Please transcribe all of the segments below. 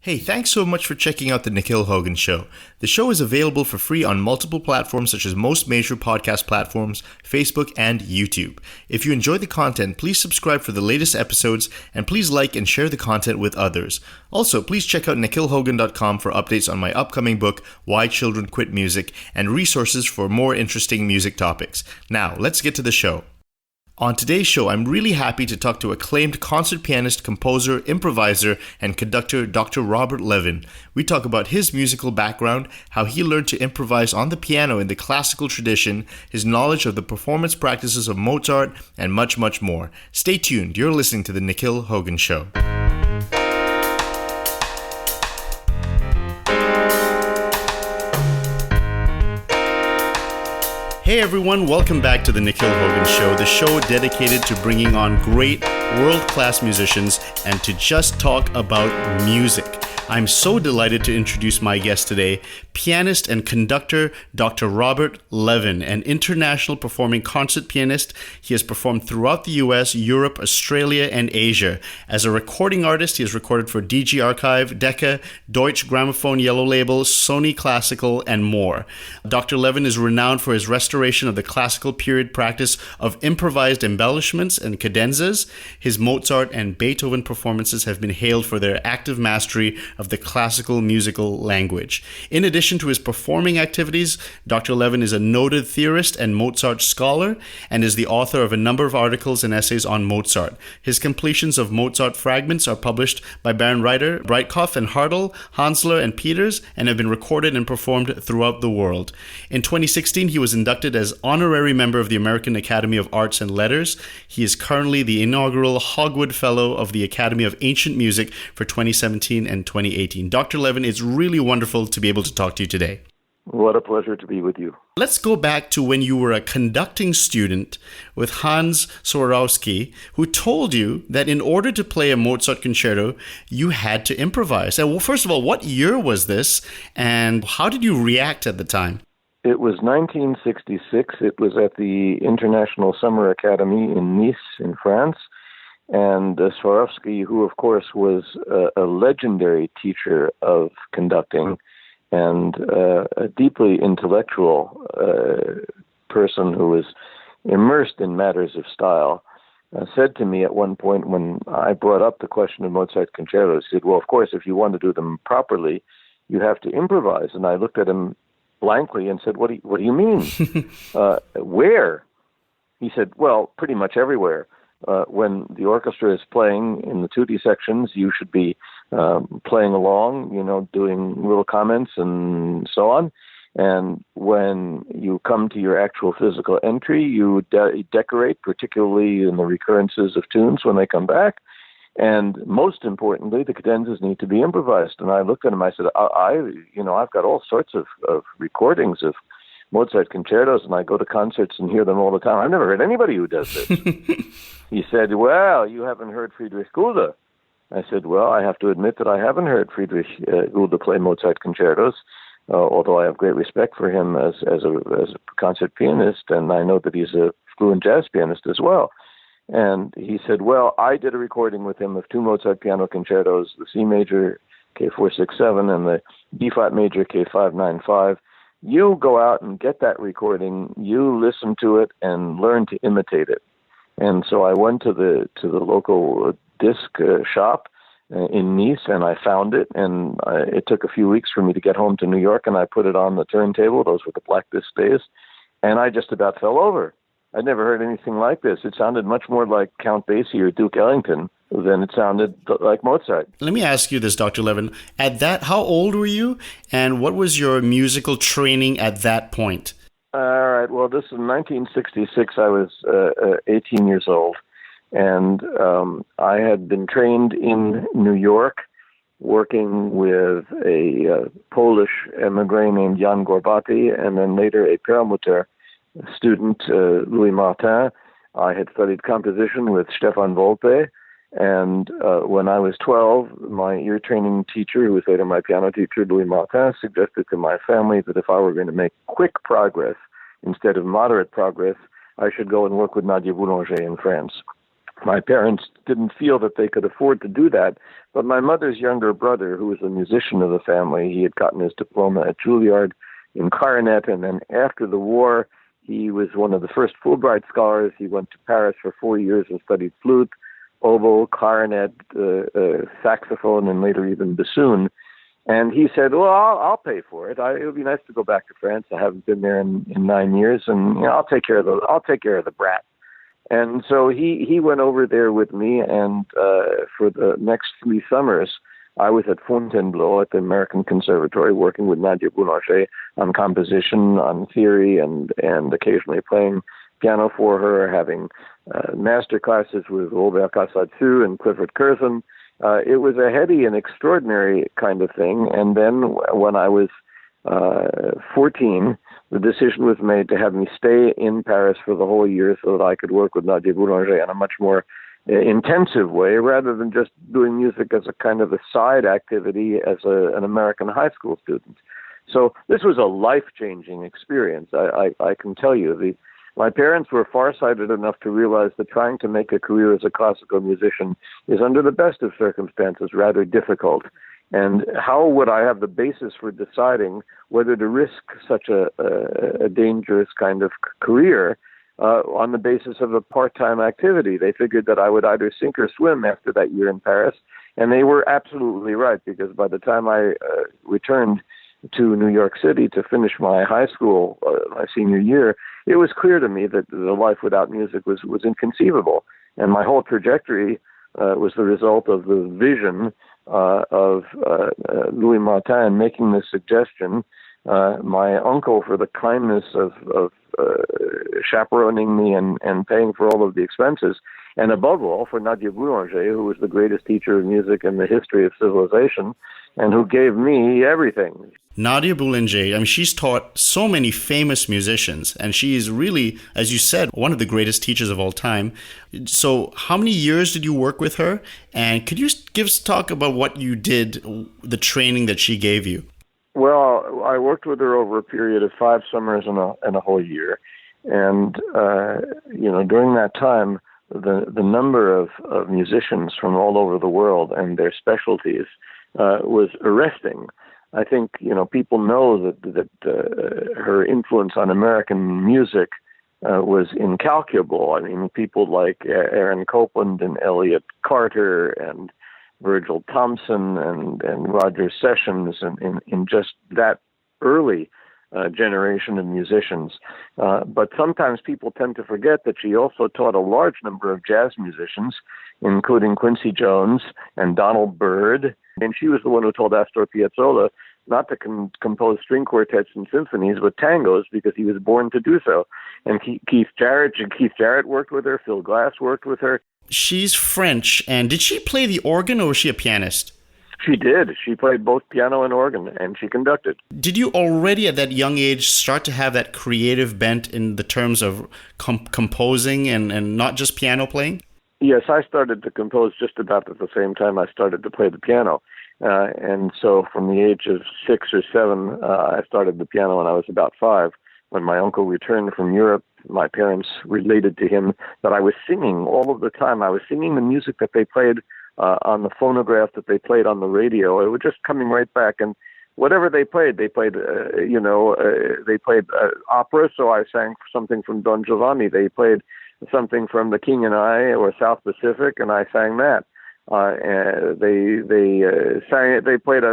Hey, thanks so much for checking out the Nikhil Hogan Show. The show is available for free on multiple platforms such as most major podcast platforms, Facebook, and YouTube. If you enjoy the content, please subscribe for the latest episodes, and please like and share the content with others. Also, please check out nikhilhogan.com for updates on my upcoming book, Why Children Quit Music, and resources for more interesting music topics. Now, let's get to the show. On today's show, I'm really happy to talk to acclaimed concert pianist, composer, improviser, and conductor Dr. Robert Levin. We talk about his musical background, how he learned to improvise on the piano in the classical tradition, his knowledge of the performance practices of Mozart, and much, much more. Stay tuned. You're listening to The Nikhil Hogan Show. Hey everyone, welcome back to the Nikhil Hogan Show, the show dedicated to bringing on great world-class musicians and to just talk about music. I'm so delighted to introduce my guest today, pianist and conductor Dr. Robert Levin, an international performing concert pianist. He has performed throughout the US, Europe, Australia, and Asia. As a recording artist, he has recorded for DG Archiv, Decca, Deutsche Grammophon Yellow Label, SONY Classical, and more. Dr. Levin is renowned for his restoration of the classical period practice of improvised embellishments and cadenzas. His Mozart and Beethoven performances have been hailed for their active mastery of the classical musical language. In addition to his performing activities, Dr. Levin is a noted theorist and Mozart scholar and is the author of a number of articles and essays on Mozart. His completions of Mozart fragments are published by Bärenreiter, Breitkopf Härtel, Hänssler, and Peters and have been recorded and performed throughout the world. In 2016, he was inducted as honorary member of the American Academy of Arts and Letters. He is currently the inaugural Hogwood Fellow of the Academy of Ancient Music for 2017 and 2018. Dr. Levin, it's really wonderful to be able to talk to you today. What a pleasure to be with you. Let's go back to when you were a conducting student with Hans Swarowsky, who told you that in order to play a Mozart concerto, you had to improvise. And well, first of all, what year was this, and how did you react at the time? It was 1966. It was at the International Summer Academy in Nice, in France. And Swarowsky, who of course was a legendary teacher of conducting and a deeply intellectual person who was immersed in matters of style, said to me at one point when I brought up the question of Mozart concertos, he said, well, of course, if you want to do them properly, you have to improvise. And I looked at him blankly and said, what do you mean? Where? He said, well, pretty much everywhere. When the orchestra is playing in the tutti sections, you should be playing along, doing little comments and so on. And when you come to your actual physical entry, you decorate, particularly in the recurrences of tunes when they come back. And most importantly, the cadenzas need to be improvised. And I looked at him, I said, I've got all sorts of recordings of Mozart concertos, and I go to concerts and hear them all the time. I've never heard anybody who does this. He said, well, you haven't heard Friedrich Gulda. I said, well, I have to admit that I haven't heard Friedrich Gulda play Mozart concertos, although I have great respect for him as a concert pianist, and I know that he's a fluent jazz pianist as well. And he said, well, I did a recording with him of two Mozart piano concertos, the C major K467 and the B flat major K595. You go out and get that recording, you listen to it and learn to imitate it. And so I went to the local disc shop in Nice and I found it, and it took a few weeks for me to get home to New York, and I put it on the turntable. Those were the black disc days, and I just about fell over. I'd never heard anything like this. It sounded much more like Count Basie or Duke Ellington than it sounded like Mozart. Let me ask you this, Dr. Levin. How old were you, and what was your musical training at that point? All right. Well, this is 1966. I was 18 years old, and I had been trained in New York, working with a Polish emigre named Jan Gorbati, and then later a Perlmutter student, Louis Martin. I had studied composition with Stefan Volpe, and when I was 12, my ear training teacher, who was later my piano teacher, Louis Martin, suggested to my family that if I were going to make quick progress instead of moderate progress, I should go and work with Nadia Boulanger in France. My parents didn't feel that they could afford to do that, but my mother's younger brother, who was a musician of the family, he had gotten his diploma at Juilliard in clarinet, and then after the war, he was one of the first Fulbright scholars. He went to Paris for 4 years and studied flute, oboe, clarinet, saxophone, and later even bassoon. And he said, well, I'll pay for it. It would be nice to go back to France. I haven't been there in 9 years, and I'll take care of the brat. And so he went over there with me, and for the next 3 summers, I was at Fontainebleau at the American Conservatory working with Nadia Boulanger on composition, on theory, and occasionally playing piano for her, having master classes with Robert Cassatsu and Clifford Curzon. It was a heady and extraordinary kind of thing. And then when I was 14, the decision was made to have me stay in Paris for the whole year so that I could work with Nadia Boulanger in a much more intensive way, rather than just doing music as a kind of a side activity as an American high school student. So this was a life-changing experience. I can tell you, my parents were farsighted enough to realize that trying to make a career as a classical musician is, under the best of circumstances, rather difficult. And how would I have the basis for deciding whether to risk such a dangerous kind of career on the basis of a part-time activity? They figured that I would either sink or swim after that year in Paris, and they were absolutely right, because by the time I returned to New York City to finish my high school, my senior year, it was clear to me that the life without music was inconceivable. And my whole trajectory was the result of the vision of Louis Martin making this suggestion. My uncle, for the kindness of chaperoning me and paying for all of the expenses, and above all for Nadia Boulanger, who was the greatest teacher of music in the history of civilization, and who gave me everything. Nadia Boulanger, I mean, she's taught so many famous musicians, and she is really, as you said, one of the greatest teachers of all time. So how many years did you work with her? And could you talk about what you did, the training that she gave you? Well, I worked with her over a period of 5 summers and a whole year. And, during that time, the number of musicians from all over the world and their specialties was arresting. I think, people know that her influence on American music was incalculable. I mean, people like Aaron Copland and Elliott Carter and Virgil Thompson and Roger Sessions in just that early generation of musicians. But sometimes people tend to forget that she also taught a large number of jazz musicians, including Quincy Jones and Donald Byrd. And she was the one who told Astor Piazzolla not to compose string quartets and symphonies, but tangos, because he was born to do so. And Keith Jarrett worked with her. Phil Glass worked with her. She's French, and did she play the organ, or was she a pianist? She did. She played both piano and organ, and she conducted. Did you already at that young age start to have that creative bent in the terms of composing and not just piano playing? Yes, I started to compose just about at the same time I started to play the piano. And so from the age of 6 or 7, I started the piano when I was about 5. When my uncle returned from Europe, my parents related to him that I was singing all of the time. I was singing the music that they played on the phonograph, that they played on the radio. It was just coming right back. And whatever they played opera, so I sang something from Don Giovanni. They played something from The King and I or South Pacific, and I sang that. They played a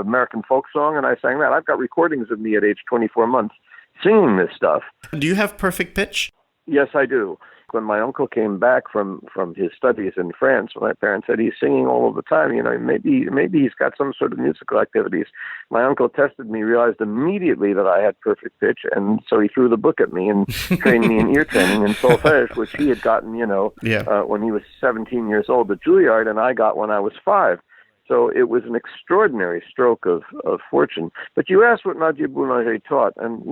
American folk song, and I sang that. I've got recordings of me at age 24 months singing this stuff. Do you have perfect pitch? Yes, I do. When my uncle came back from his studies in France, my parents said he's singing all of the time. Maybe he's got some sort of musical activities. My uncle tested me, realized immediately that I had perfect pitch, and so he threw the book at me and trained me in ear training and solfège, which he had gotten, when he was 17 years old at Juilliard, and I got when I was 5. So it was an extraordinary stroke of fortune. But you asked what Nadia Boulanger taught, and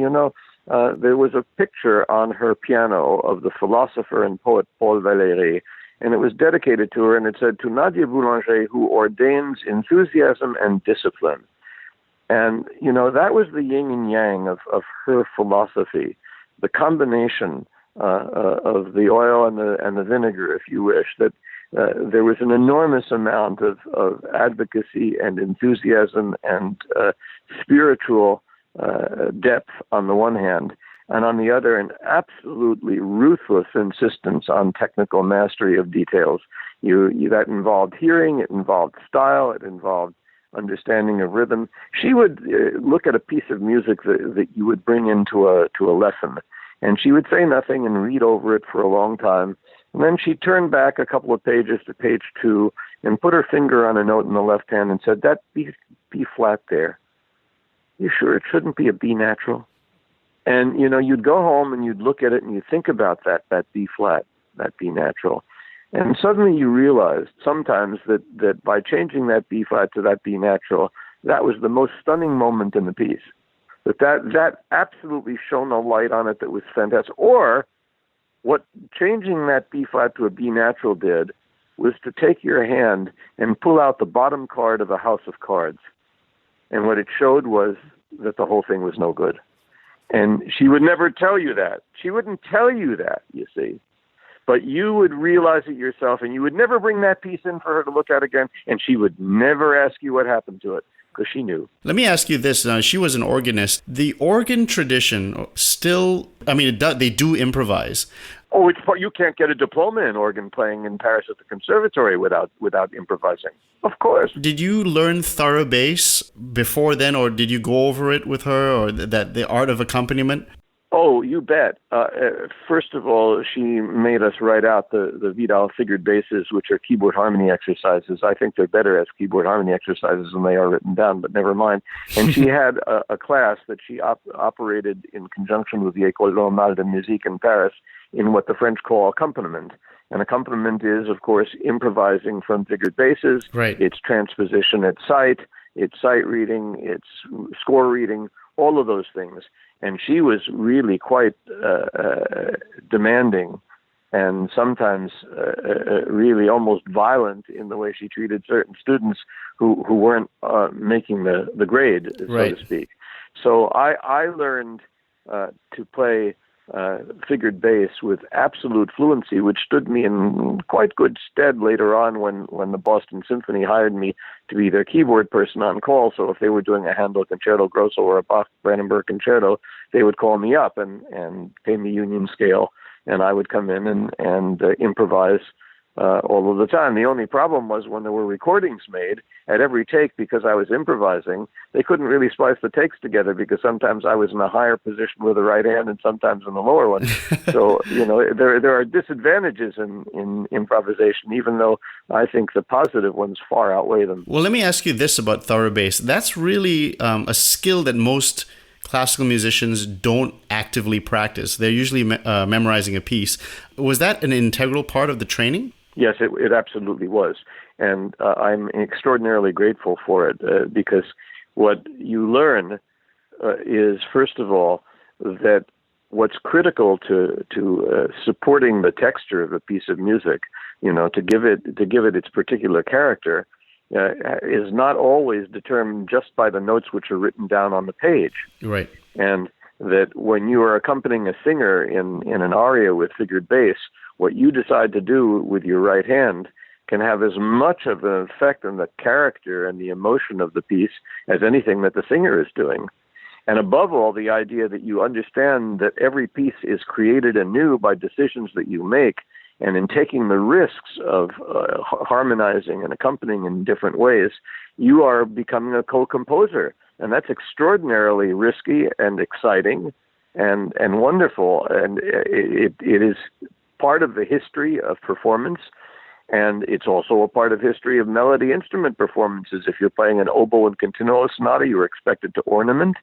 there was a picture on her piano of the philosopher and poet Paul Valéry, and it was dedicated to her, and it said, "To Nadia Boulanger, who ordains enthusiasm and discipline." And, that was the yin and yang of her philosophy, the combination of the oil and the vinegar, if you wish, that there was an enormous amount of advocacy and enthusiasm and spiritual depth on the one hand, and on the other, an absolutely ruthless insistence on technical mastery of details. That involved hearing, it involved style, it involved understanding of rhythm. She would look at a piece of music that you would bring into a lesson, and she would say nothing and read over it for a long time. And then she'd turn back a couple of pages to page 2 and put her finger on a note in the left hand and said, "That B flat there, you sure it shouldn't be a B natural?" And, you'd go home and you'd look at it and you'd think about that B flat, that B natural. And suddenly you realized sometimes that by changing that B flat to that B natural, that was the most stunning moment in the piece. That absolutely shone a light on it that was fantastic. Or what changing that B flat to a B natural did was to take your hand and pull out the bottom card of a house of cards. And what it showed was that the whole thing was no good. And she would never tell you that. She wouldn't tell you that, you see. But you would realize it yourself, and you would never bring that piece in for her to look at again, and she would never ask you what happened to it, because she knew. Let me ask you this. She was an organist. The organ tradition still, they do improvise. Oh, you can't get a diploma in organ playing in Paris at the conservatory without improvising. Of course. Did you learn thorough bass before then, or did you go over it with her, or the art of accompaniment? Oh, you bet. First of all, she made us write out the Vidal figured basses, which are keyboard harmony exercises. I think they're better as keyboard harmony exercises than they are written down, but never mind. And she had a class that she operated in conjunction with the École Normale de Musique in Paris in what the French call accompaniment. And accompaniment is, of course, improvising from figured basses. Right. It's transposition at sight, it's sight reading, it's score reading, all of those things. And she was really quite demanding and sometimes really almost violent in the way she treated certain students who weren't making the grade, right, so to speak. So I learned to play figured bass with absolute fluency, which stood me in quite good stead later on when the Boston Symphony hired me to be their keyboard person on call. So if they were doing a Handel Concerto Grosso or a Bach Brandenburg Concerto, they would call me up and pay me union scale, and I would come in and improvise all of the time. The only problem was when there were recordings made at every take, because I was improvising, they couldn't really splice the takes together because sometimes I was in a higher position with the right hand and sometimes in the lower one. So, there are disadvantages in improvisation, even though I think the positive ones far outweigh them. Well, let me ask you this about thorough bass. That's really a skill that most classical musicians don't actively practice. They're usually memorizing a piece. Was that an integral part of the training? Yes, it absolutely was. And I'm extraordinarily grateful for it because what you learn is, first of all, that what's critical to supporting the texture of a piece of music, to give it its particular character, is not always determined just by the notes which are written down on the page. Right. And that when you are accompanying a singer in an aria with figured bass, what you decide to do with your right hand can have as much of an effect on the character and the emotion of the piece as anything that the singer is doing. And above all, the idea that you understand that every piece is created anew by decisions that you make, and in taking the risks of harmonizing and accompanying in different ways, you are becoming a co-composer. And that's extraordinarily risky and exciting and wonderful. And it is part of the history of performance, and it's also a part of history of melody instrument performances. If you're playing an oboe and continuo sonata, you're expected to ornament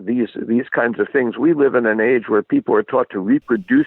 these kinds of things. We live in an age where people are taught to reproduce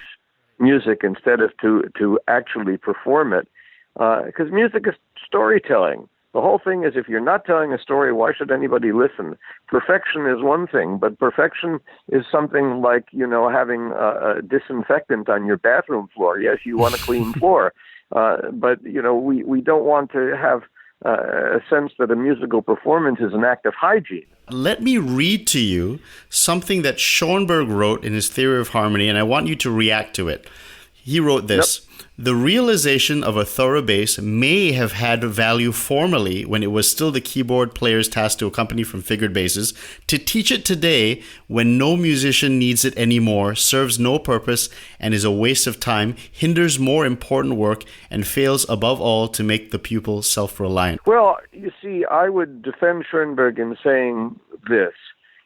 music instead of to actually perform it, because music is storytelling. The whole thing is, if you're not telling a story, why should anybody listen? Perfection is one thing, but perfection is something like, having a disinfectant on your bathroom floor. Yes, you want a clean floor, but, we don't want to have a sense that a musical performance is an act of hygiene. Let me read to you something that Schoenberg wrote in his Theory of Harmony, and I want you to react to it. He wrote this. Yep. The realization of a thorough bass may have had value formerly when it was still the keyboard player's task to accompany from figured basses. To teach it today, when no musician needs it anymore, serves no purpose and is a waste of time, hinders more important work, and fails above all to make the pupil self-reliant. Well, you see, I would defend Schoenberg in saying this.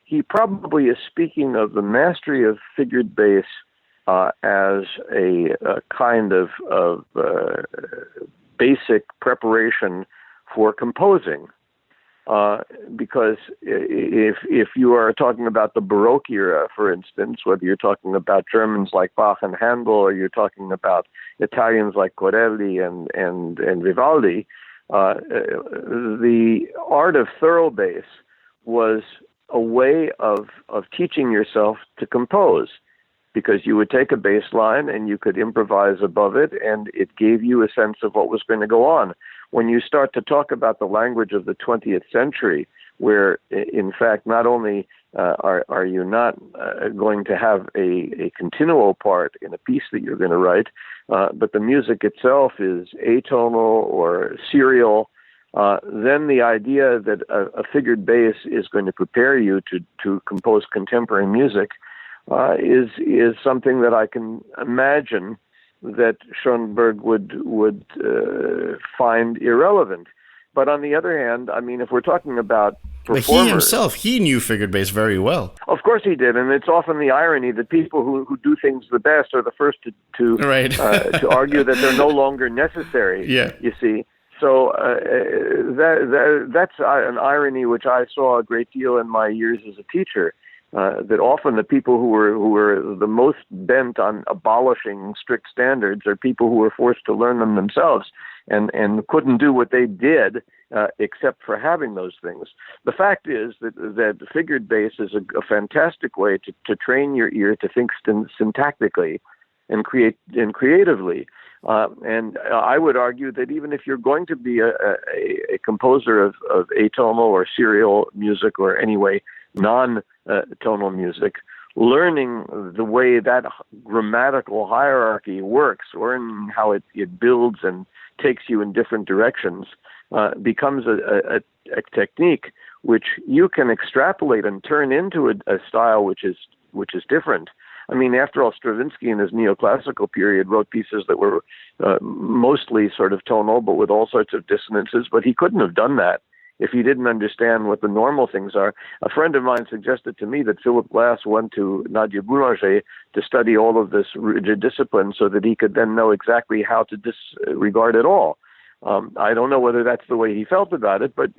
He probably is speaking of the mastery of figured bass as a kind of basic preparation for composing. Because if you are talking about the Baroque era, for instance, whether you're talking about Germans like Bach and Handel, or you're talking about Italians like Corelli and Vivaldi, the art of thorough bass was a way of teaching yourself to compose, because you would take a bass line and you could improvise above it, and it gave you a sense of what was going to go on. When you start to talk about the language of the 20th century, where, in fact, not only are you not going to have a continual part in a piece that you're going to write, but the music itself is atonal or serial, then the idea that a figured bass is going to prepare you to compose contemporary music is something that I can imagine that Schoenberg would find irrelevant. But on the other hand, I mean, if we're talking about performers... But he himself, he knew figured bass very well. Of course he did, and it's often the irony that people who do things the best are the first to right. To argue that they're no longer necessary, yeah. You see. So that's an irony which I saw a great deal in my years as a teacher. That often the people who were the most bent on abolishing strict standards are people who were forced to learn them themselves and couldn't do what they did except for having those things. The fact is that figured bass is a fantastic way to train your ear to think syntactically and creatively. And I would argue that even if you're going to be a composer of atonal or serial music, or anyway non-tonal music, learning the way that grammatical hierarchy works, learning how it builds and takes you in different directions, becomes a technique which you can extrapolate and turn into a style which is different. I mean, after all, Stravinsky in his neoclassical period wrote pieces that were mostly sort of tonal, but with all sorts of dissonances, but he couldn't have done that if he didn't understand what the normal things are. A friend of mine suggested to me that Philip Glass went to Nadia Boulanger to study all of this rigid discipline so that he could then know exactly how to disregard it all. I don't know whether that's the way he felt about it, but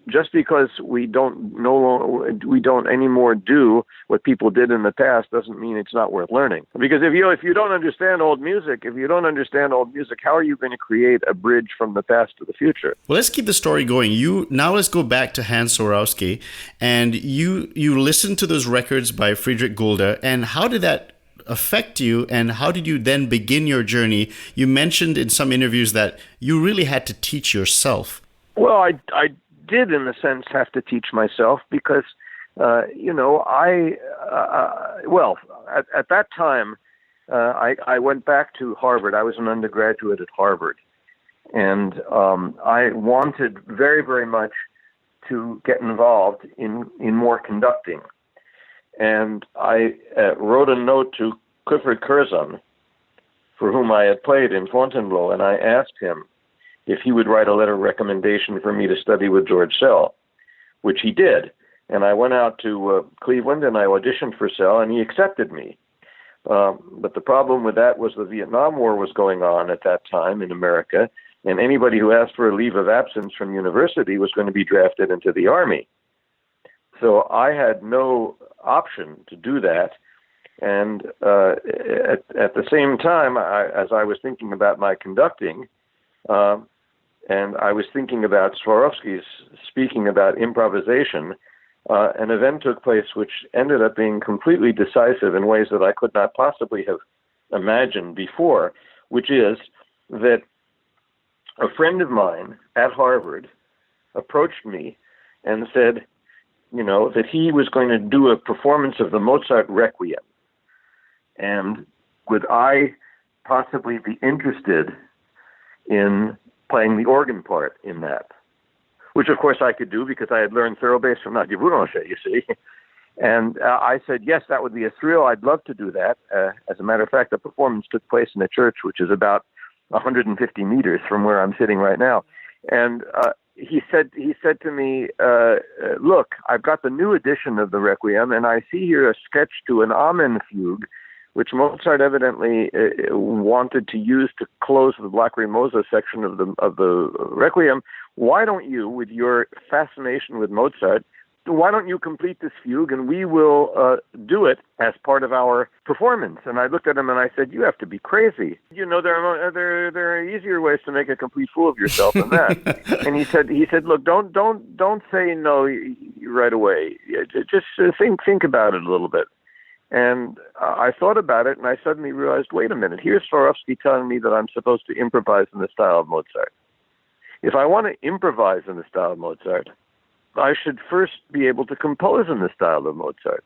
just because we don't anymore do what people did in the past doesn't mean it's not worth learning. Because if you don't understand old music, how are you going to create a bridge from the past to the future? Well, let's keep the story going. Let's go back to Hans Swarowsky, and you listened to those records by Friedrich Gulda, and how did that affect you, and how did you then begin your journey? You mentioned in some interviews that you really had to teach yourself. Well, I did, in a sense, have to teach myself because, at that time, I went back to Harvard. I was an undergraduate at Harvard, and I wanted very, very much to get involved in more conducting. And I wrote a note to Clifford Curzon, for whom I had played in Fontainebleau, and I asked him if he would write a letter of recommendation for me to study with George Szell, which he did. And I went out to Cleveland, and I auditioned for Szell, and he accepted me. But the problem with that was the Vietnam War was going on at that time in America, and anybody who asked for a leave of absence from university was going to be drafted into the Army. So I had no option to do that. And at the same time, as I was thinking about my conducting, and I was thinking about Swarowsky's speaking about improvisation, an event took place which ended up being completely decisive in ways that I could not possibly have imagined before, which is that a friend of mine at Harvard approached me and said, that he was going to do a performance of the Mozart Requiem. And would I possibly be interested in playing the organ part in that? Which, of course, I could do because I had learned thorough bass from Nadia Boulanger, you see. And I said, yes, that would be a thrill. I'd love to do that. As a matter of fact, the performance took place in a church, which is about 150 meters from where I'm sitting right now. And he said to me, look, I've got the new edition of the Requiem, and I see here a sketch to an Amen fugue, which Mozart evidently wanted to use to close the Lacrimosa section of the Requiem. Why don't you, with your fascination with Mozart, why don't you complete this fugue and we will do it as part of our performance? And I looked at him and I said, you have to be crazy. There are easier ways to make a complete fool of yourself than that. And he said, look, don't say no right away. Just think about it a little bit. And I thought about it and I suddenly realized, wait a minute, here's Swarowsky telling me that I'm supposed to improvise in the style of Mozart. If I want to improvise in the style of Mozart, I should first be able to compose in the style of Mozart.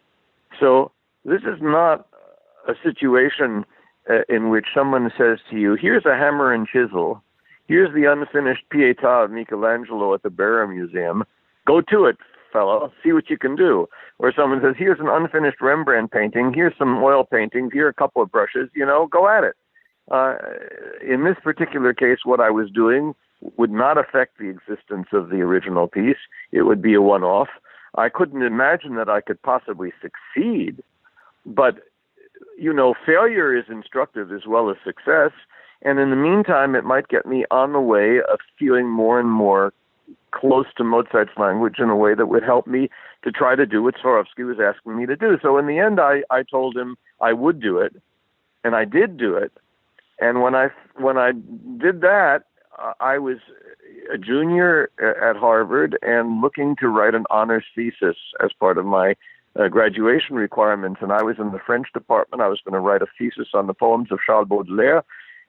So this is not a situation in which someone says to you, here's a hammer and chisel, here's the unfinished Pietà of Michelangelo at the Bärenreiter Museum, go to it, fellow, see what you can do. Or someone says, here's an unfinished Rembrandt painting, here's some oil paintings, here are a couple of brushes, go at it. In this particular case, what I was doing would not affect the existence of the original piece. It would be a one-off. I couldn't imagine that I could possibly succeed, but, failure is instructive as well as success, and in the meantime, it might get me on the way of feeling more and more close to Mozart's language in a way that would help me to try to do what Swarowsky was asking me to do. So in the end, I told him I would do it, and I did do it, and when I did that, I was a junior at Harvard and looking to write an honors thesis as part of my graduation requirements. And I was in the French department. I was going to write a thesis on the poems of Charles Baudelaire.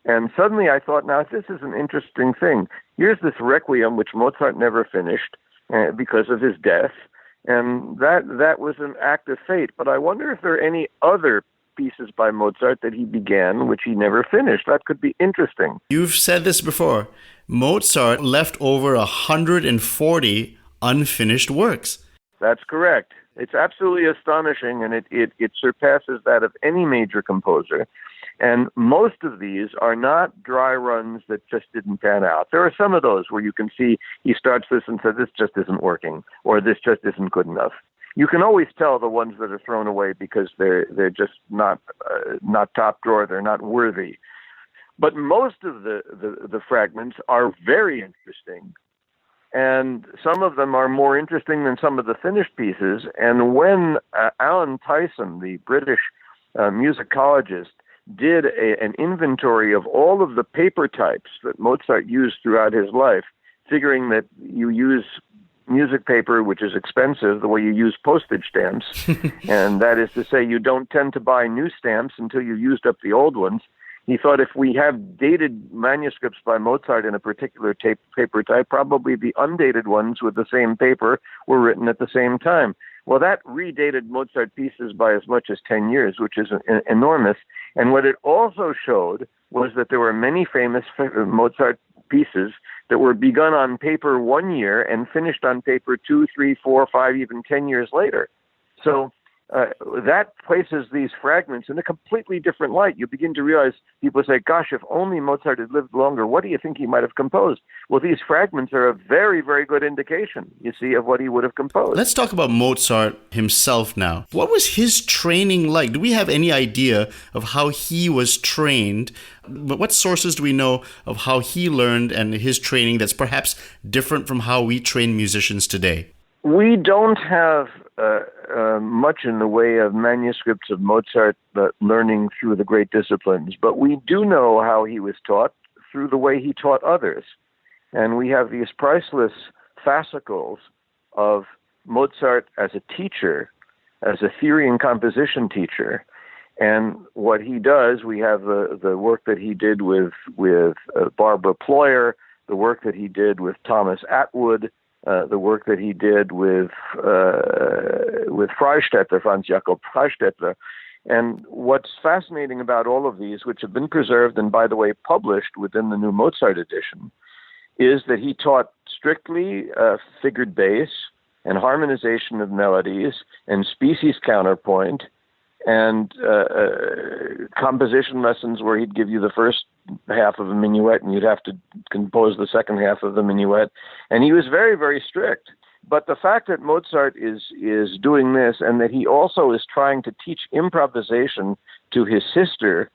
And suddenly I thought, now this is an interesting thing. Here's this Requiem, which Mozart never finished because of his death. And that was an act of fate. But I wonder if there are any other pieces by Mozart that he began, which he never finished. That could be interesting. You've said this before. Mozart left over 140 unfinished works. That's correct. It's absolutely astonishing, and it surpasses that of any major composer. And most of these are not dry runs that just didn't pan out. There are some of those where you can see he starts this and says, this just isn't working, or this just isn't good enough. You can always tell the ones that are thrown away because they're just not top drawer. They're not worthy. But most of the fragments are very interesting, and some of them are more interesting than some of the finished pieces. And when Alan Tyson, the British musicologist, did an inventory of all of the paper types that Mozart used throughout his life, figuring that you use music paper, which is expensive, the way you use postage stamps. And that is to say, you don't tend to buy new stamps until you've used up the old ones. He thought if we have dated manuscripts by Mozart in a particular paper type, probably the undated ones with the same paper were written at the same time. Well, that redated Mozart pieces by as much as 10 years, which is enormous. And what it also showed was that there were many famous Mozart pieces that were begun on paper 1 year and finished on paper 2, 3, 4, 5, even 10 years later. So that places these fragments in a completely different light. You begin to realize, people say, gosh, if only Mozart had lived longer, what do you think he might have composed? Well, these fragments are a very, very good indication, you see, of what he would have composed. Let's talk about Mozart himself now. What was his training like? Do we have any idea of how he was trained? But what sources do we know of how he learned and his training that's perhaps different from how we train musicians today? We don't have much in the way of manuscripts of Mozart learning through the great disciplines, but we do know how he was taught through the way he taught others. And we have these priceless fascicles of Mozart as a teacher, as a theory and composition teacher. And what he does, we have the work that he did with Barbara Ployer, the work that he did with Thomas Atwood, the work that he did with Freistetler, Franz Jakob Freistetler. And what's fascinating about all of these, which have been preserved and, by the way, published within the new Mozart edition, is that he taught strictly figured bass and harmonization of melodies and species counterpoint and composition lessons where he'd give you the first half of a minuet and you'd have to compose the second half of the minuet. And he was very, very strict. But the fact that Mozart is doing this and that he also is trying to teach improvisation to his sister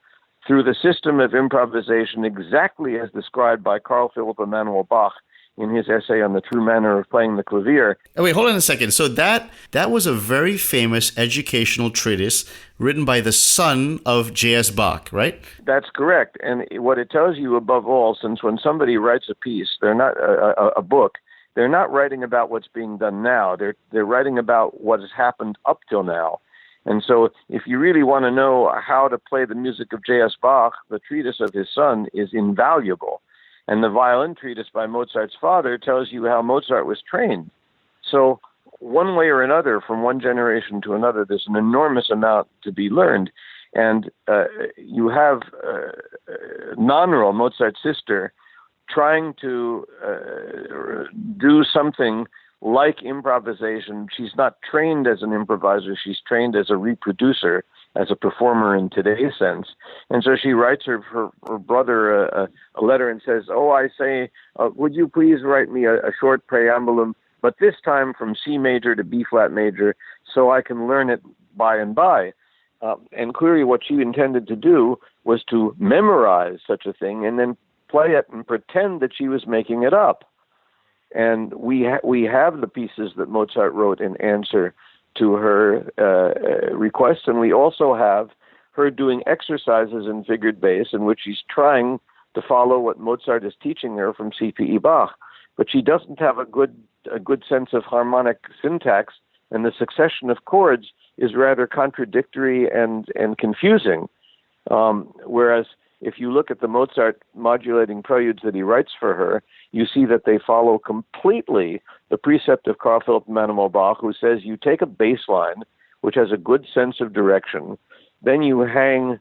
through the system of improvisation exactly as described by Carl Philipp Emanuel Bach in his essay on the true manner of playing the clavier. Oh, wait, hold on a second. So that was a very famous educational treatise written by the son of J.S. Bach, right? That's correct. And what it tells you above all, since when somebody writes a piece, they're not a book, they're not writing about what's being done now. They're writing about what has happened up till now. And so if you really want to know how to play the music of J.S. Bach, the treatise of his son is invaluable. And the violin treatise by Mozart's father tells you how Mozart was trained. So one way or another, from one generation to another, there's an enormous amount to be learned. And you have Nannerl, Mozart's sister, trying to do something like improvisation. She's not trained as an improviser. She's trained as a reproducer, as a performer in today's sense. And so she writes her brother a letter and says, I say, would you please write me a short preambulum, but this time from C major to B flat major, so I can learn it by and by. And clearly what she intended to do was to memorize such a thing and then play it and pretend that she was making it up. And we have the pieces that Mozart wrote in answer to her requests, and we also have her doing exercises in figured bass in which she's trying to follow what Mozart is teaching her from C.P.E. Bach. But she doesn't have a good sense of harmonic syntax, and the succession of chords is rather contradictory and confusing. Whereas if you look at the Mozart modulating preludes that he writes for her, you see that they follow completely the precept of Carl Philipp Emanuel Bach, who says you take a bass line, which has a good sense of direction, then you hang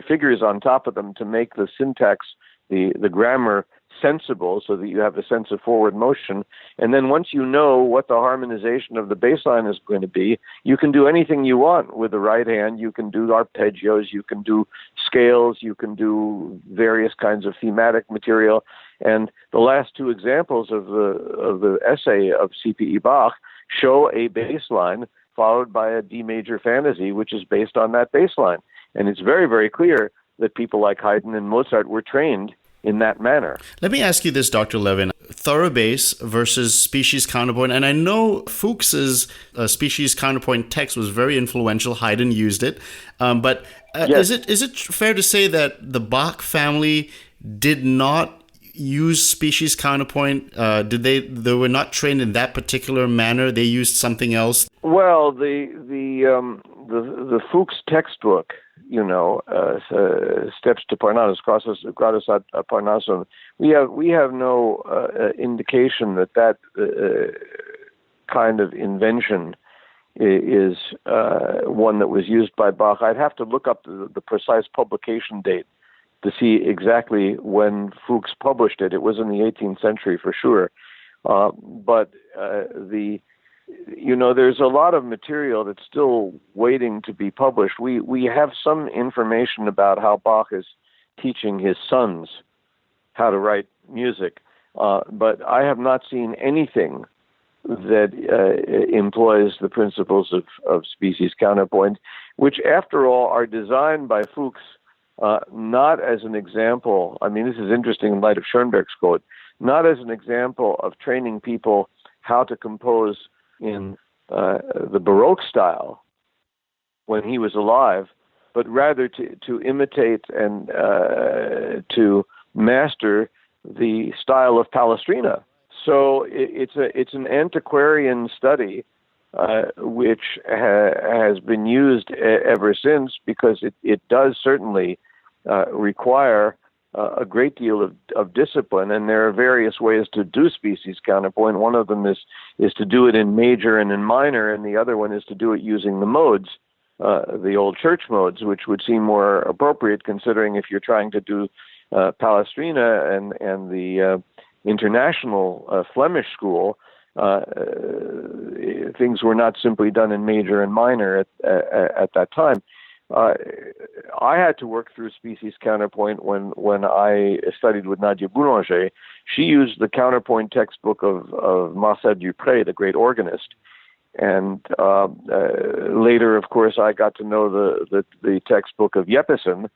figures on top of them to make the syntax, the grammar sensible, so that you have a sense of forward motion. And then once you know what the harmonization of the bass line is going to be, you can do anything you want with the right hand. You can do arpeggios, you can do scales, you can do various kinds of thematic material. And the last two examples of the essay of C.P.E. Bach show a bass line followed by a D major fantasy, which is based on that bass line. And it's very, very clear that people like Haydn and Mozart were trained in that manner. Let me ask you this, Dr. Levin. Thorough bass versus species counterpoint. And I know Fuchs's species counterpoint text was very influential. Haydn used it. But yes. Is it fair to say that the Bach family did not use species counterpoint? They were not trained in that particular manner? They used something else? Well, the Fuchs textbook, Steps to Parnassus, Gradus ad Parnassum. We have no indication that kind of invention is one that was used by Bach. I'd have to look up the precise publication date to see exactly when Fuchs published it. It was in the 18th century for sure. But there's a lot of material that's still waiting to be published. We have some information about how Bach is teaching his sons how to write music, but I have not seen anything that employs the principles of species counterpoint, which, after all, are designed by Fuchs not as an example. I mean, this is interesting in light of Schoenberg's quote, not as an example of training people how to compose in the Baroque style when he was alive, but rather to imitate and to master the style of Palestrina. So it's an antiquarian study which has been used ever since, because it does certainly require a great deal of discipline, and there are various ways to do species counterpoint. One of them is to do it in major and in minor, and the other one is to do it using the modes, the old church modes, which would seem more appropriate considering if you're trying to do Palestrina and the international Flemish school. Things were not simply done in major and minor at that time. I had to work through species counterpoint when I studied with Nadia Boulanger. She used the counterpoint textbook of Marcel Dupré, the great organist. And later, of course, I got to know the textbook of Jeppesen,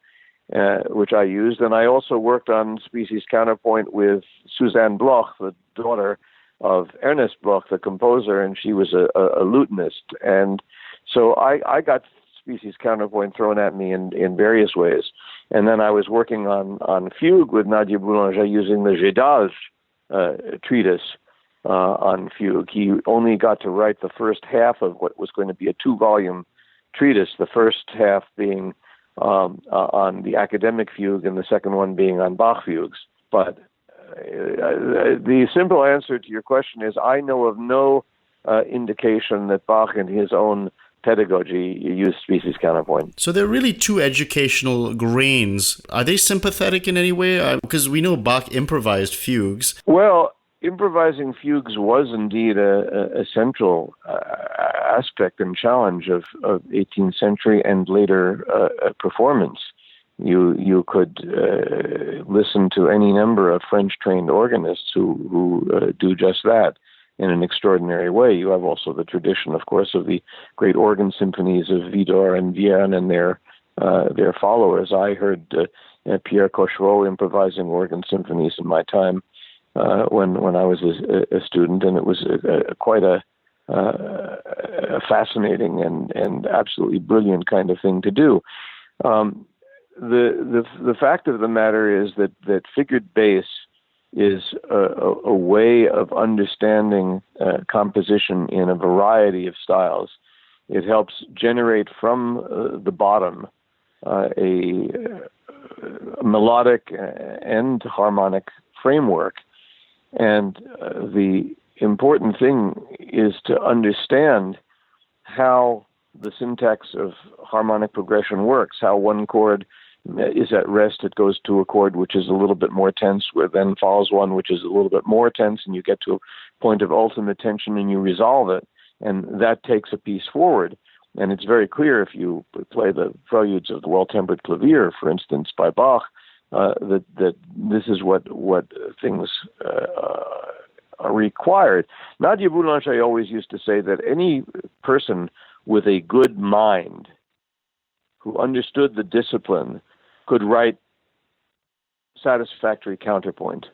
which I used. And I also worked on species counterpoint with Suzanne Bloch, the daughter of Ernest Bloch, the composer, and she was a lutenist. And so I got species counterpoint thrown at me in various ways. And then I was working on fugue with Nadia Boulanger using the Gédage treatise on fugue. He only got to write the first half of what was going to be a 2-volume treatise, the first half being on the academic fugue and the second one being on Bach fugues. But the simple answer to your question is I know of no indication that Bach in his own pedagogy used species counterpoint. So there are really two educational grains. Are they sympathetic in any way? Because we know Bach improvised fugues. Well, improvising fugues was indeed a central aspect and challenge of 18th century and later performance. You could listen to any number of French-trained organists who do just that in an extraordinary way. You have also the tradition, of course, of the great organ symphonies of Widor and Vierne and their followers. I heard Pierre Cochereau improvising organ symphonies in my time when I was a student, and it was quite a fascinating and absolutely brilliant kind of thing to do. The fact of the matter is that figured bass is a way of understanding composition in a variety of styles. It helps generate from the bottom a melodic and harmonic framework. And the important thing is to understand how the syntax of harmonic progression works, how one chord is at rest, it goes to a chord which is a little bit more tense, where then follows one which is a little bit more tense, and you get to a point of ultimate tension and you resolve it, and that takes a piece forward. And it's very clear if you play the preludes of the Well-Tempered Clavier, for instance, by Bach, that this is what things are required. Nadia Boulanger always used to say that any person with a good mind who understood the discipline could write satisfactory counterpoint,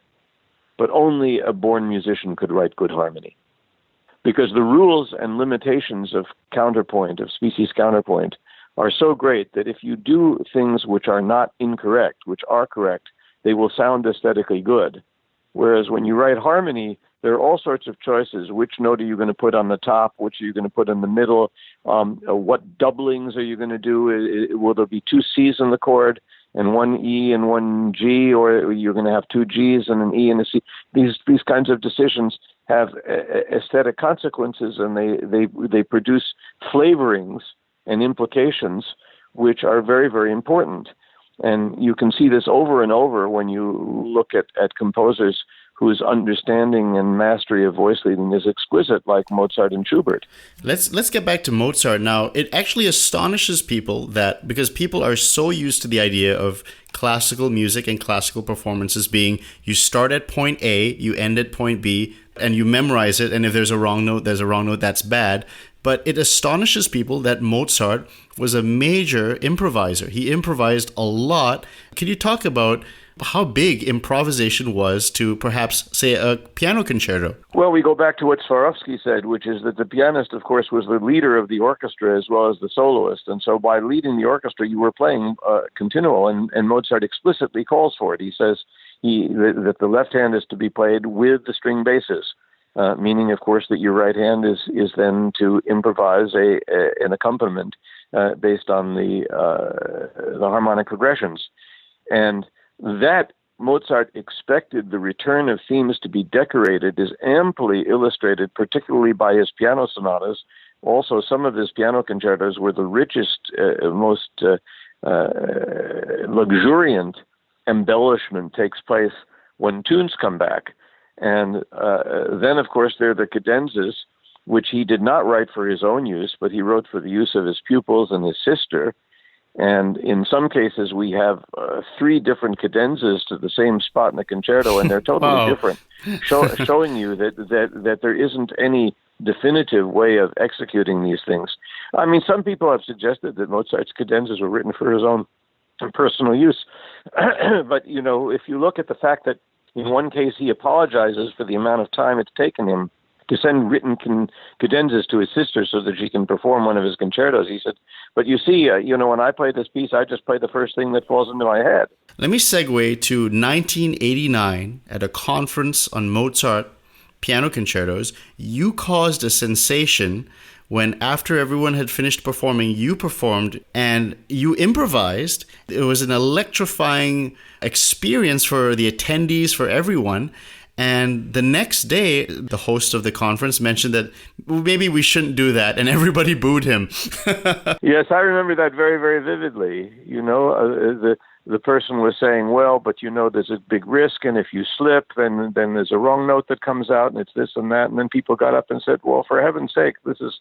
but only a born musician could write good harmony. Because the rules and limitations of counterpoint, of species counterpoint, are so great that if you do things which are not incorrect, which are correct, they will sound aesthetically good. Whereas when you write harmony, there are all sorts of choices. Which note are you going to put on the top? Which are you going to put in the middle? What doublings are you going to do? Will there be 2 C's in the chord and 1 E and 1 G, or you're going to have 2 G's and an E and a C? These kinds of decisions have aesthetic consequences, and they produce flavorings and implications which are very, very important. And you can see this over and over when you look at composers whose understanding and mastery of voice leading is exquisite, like Mozart and Schubert. Let's get back to Mozart now. It actually astonishes people that, because people are so used to the idea of classical music and classical performances being you start at point A, you end at point B, and you memorize it, and if there's a wrong note, that's bad. But it astonishes people that Mozart was a major improviser. He improvised a lot. Can you talk about how big improvisation was to perhaps, say, a piano concerto? Well, we go back to what Swarowsky said, which is that the pianist, of course, was the leader of the orchestra as well as the soloist. And so by leading the orchestra, you were playing continuo, and Mozart explicitly calls for it. He says that the left hand is to be played with the string basses. Meaning, of course, that your right hand is then to improvise an accompaniment based on the harmonic progressions. And That Mozart expected the return of themes to be decorated is amply illustrated, particularly by his piano sonatas. Also, some of his piano concertos were the richest, most luxuriant embellishment takes place when tunes come back. And then, of course, there are the cadenzas, which he did not write for his own use, but he wrote for the use of his pupils and his sister. And in some cases, we have 3 different cadenzas to the same spot in the concerto, and they're totally different, showing you that there isn't any definitive way of executing these things. I mean, some people have suggested that Mozart's cadenzas were written for his own personal use. But, you know, if you look at the fact that in one case he apologizes for the amount of time it's taken him to send written cadenzas to his sister so that she can perform one of his concertos. He said, but you see, when I play this piece, I just play the first thing that falls into my head. Let me segue to 1989 at a conference on Mozart Piano Concertos. You caused a sensation when, after everyone had finished performing, you performed and you improvised. It was an electrifying experience for the attendees, for everyone. And the next day, the host of the conference mentioned that maybe we shouldn't do that, and everybody booed him. Yes, I remember that very, very vividly. The person was saying, well, but there's a big risk, and if you slip, then there's a wrong note that comes out, and it's this and that. And then people got up and said, well, for heaven's sake, this is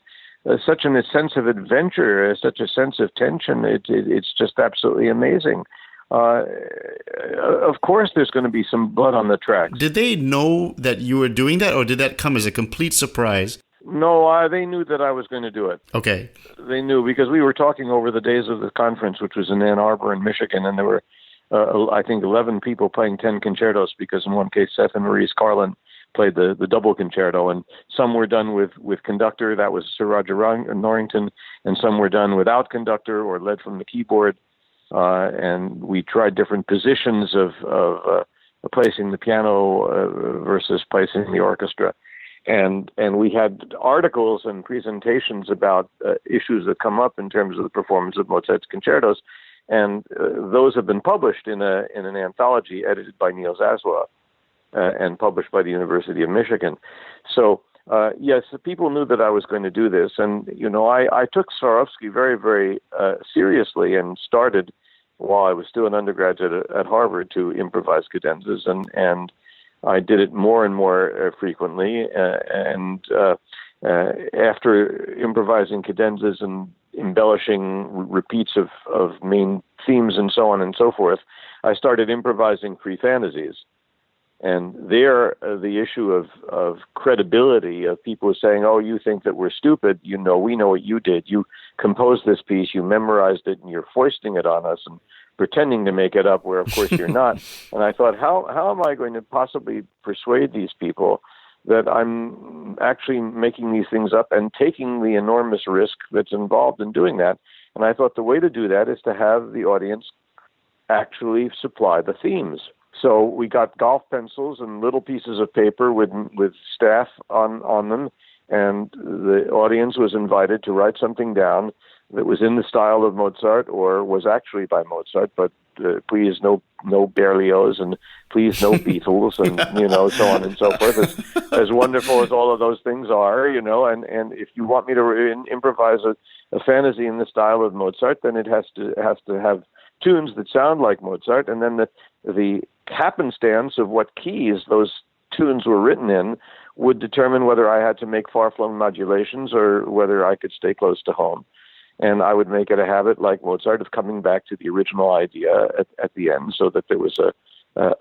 such a sense of adventure, such a sense of tension. It's just absolutely amazing. Of course, there's going to be some blood on the tracks. Did they know that you were doing that, or did that come as a complete surprise? No, they knew that I was going to do it. Okay. They knew because we were talking over the days of the conference, which was in Ann Arbor in Michigan, and there were, I think, 11 people playing 10 concertos because in one case, Seth and Maurice Carlin played the double concerto, and some were done with conductor, that was Sir Roger Norrington, and some were done without conductor or led from the keyboard. And we tried different positions of placing the piano versus placing the orchestra. And we had articles and presentations about issues that come up in terms of the performance of Mozart's concertos. And those have been published in an anthology edited by Neil Zaslow and published by the University of Michigan. So, yes, the people knew that I was going to do this. And, I took Swarowsky very, very seriously and started while I was still an undergraduate at Harvard to improvise cadenzas, and I did it more and more frequently. After improvising cadenzas and embellishing repeats of main themes and so on and so forth, I started improvising free fantasies. And there, the issue of credibility, of people saying, oh, you think that we're stupid, we know what you did. You composed this piece, you memorized it, and you're foisting it on us and pretending to make it up where, of course, you're not. And I thought, how am I going to possibly persuade these people that I'm actually making these things up and taking the enormous risk that's involved in doing that? And I thought the way to do that is to have the audience actually supply the themes. So we got golf pencils and little pieces of paper with staff on them, and the audience was invited to write something down that was in the style of Mozart or was actually by Mozart, but please no Berlioz and please no Beatles and so on and so forth. As wonderful as all of those things are, and if you want me to improvise a fantasy in the style of Mozart, then it has to have tunes that sound like Mozart, and then the happenstance of what keys those tunes were written in would determine whether I had to make far-flung modulations or whether I could stay close to home. And I would make it a habit, like Mozart, of coming back to the original idea at the end so that there was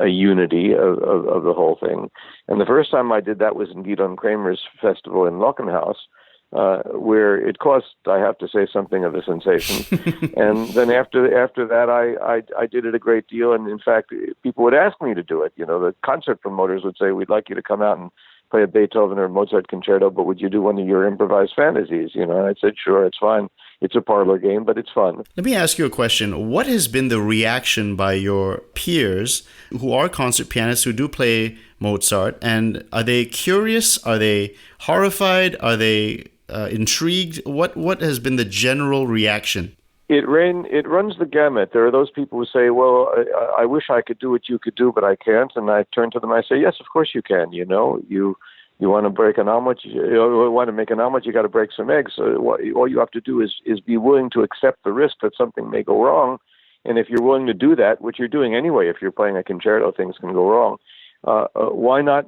a unity of the whole thing. And the first time I did that was in Gidon Kramer's festival in Lockenhaus, where it caused, I have to say, something of a sensation. And then after that, I did it a great deal. And in fact, people would ask me to do it. The concert promoters would say, we'd like you to come out and play a Beethoven or a Mozart concerto, but would you do one of your improvised fantasies? And I said, sure, it's fine. It's a parlor game, but it's fun. Let me ask you a question. What has been the reaction by your peers who are concert pianists who do play Mozart? And are they curious? Are they horrified? Are they intrigued? What has been the general reaction? It runs the gamut. There are those people who say, well, I wish I could do what you could do, but I can't. And I turn to them and I say, yes, of course you can. You want to break an omelet, you want to make an omelet, you got to break some eggs. All you have to do is be willing to accept the risk that something may go wrong. And if you're willing to do that, which you're doing anyway, if you're playing a concerto, things can go wrong. Why not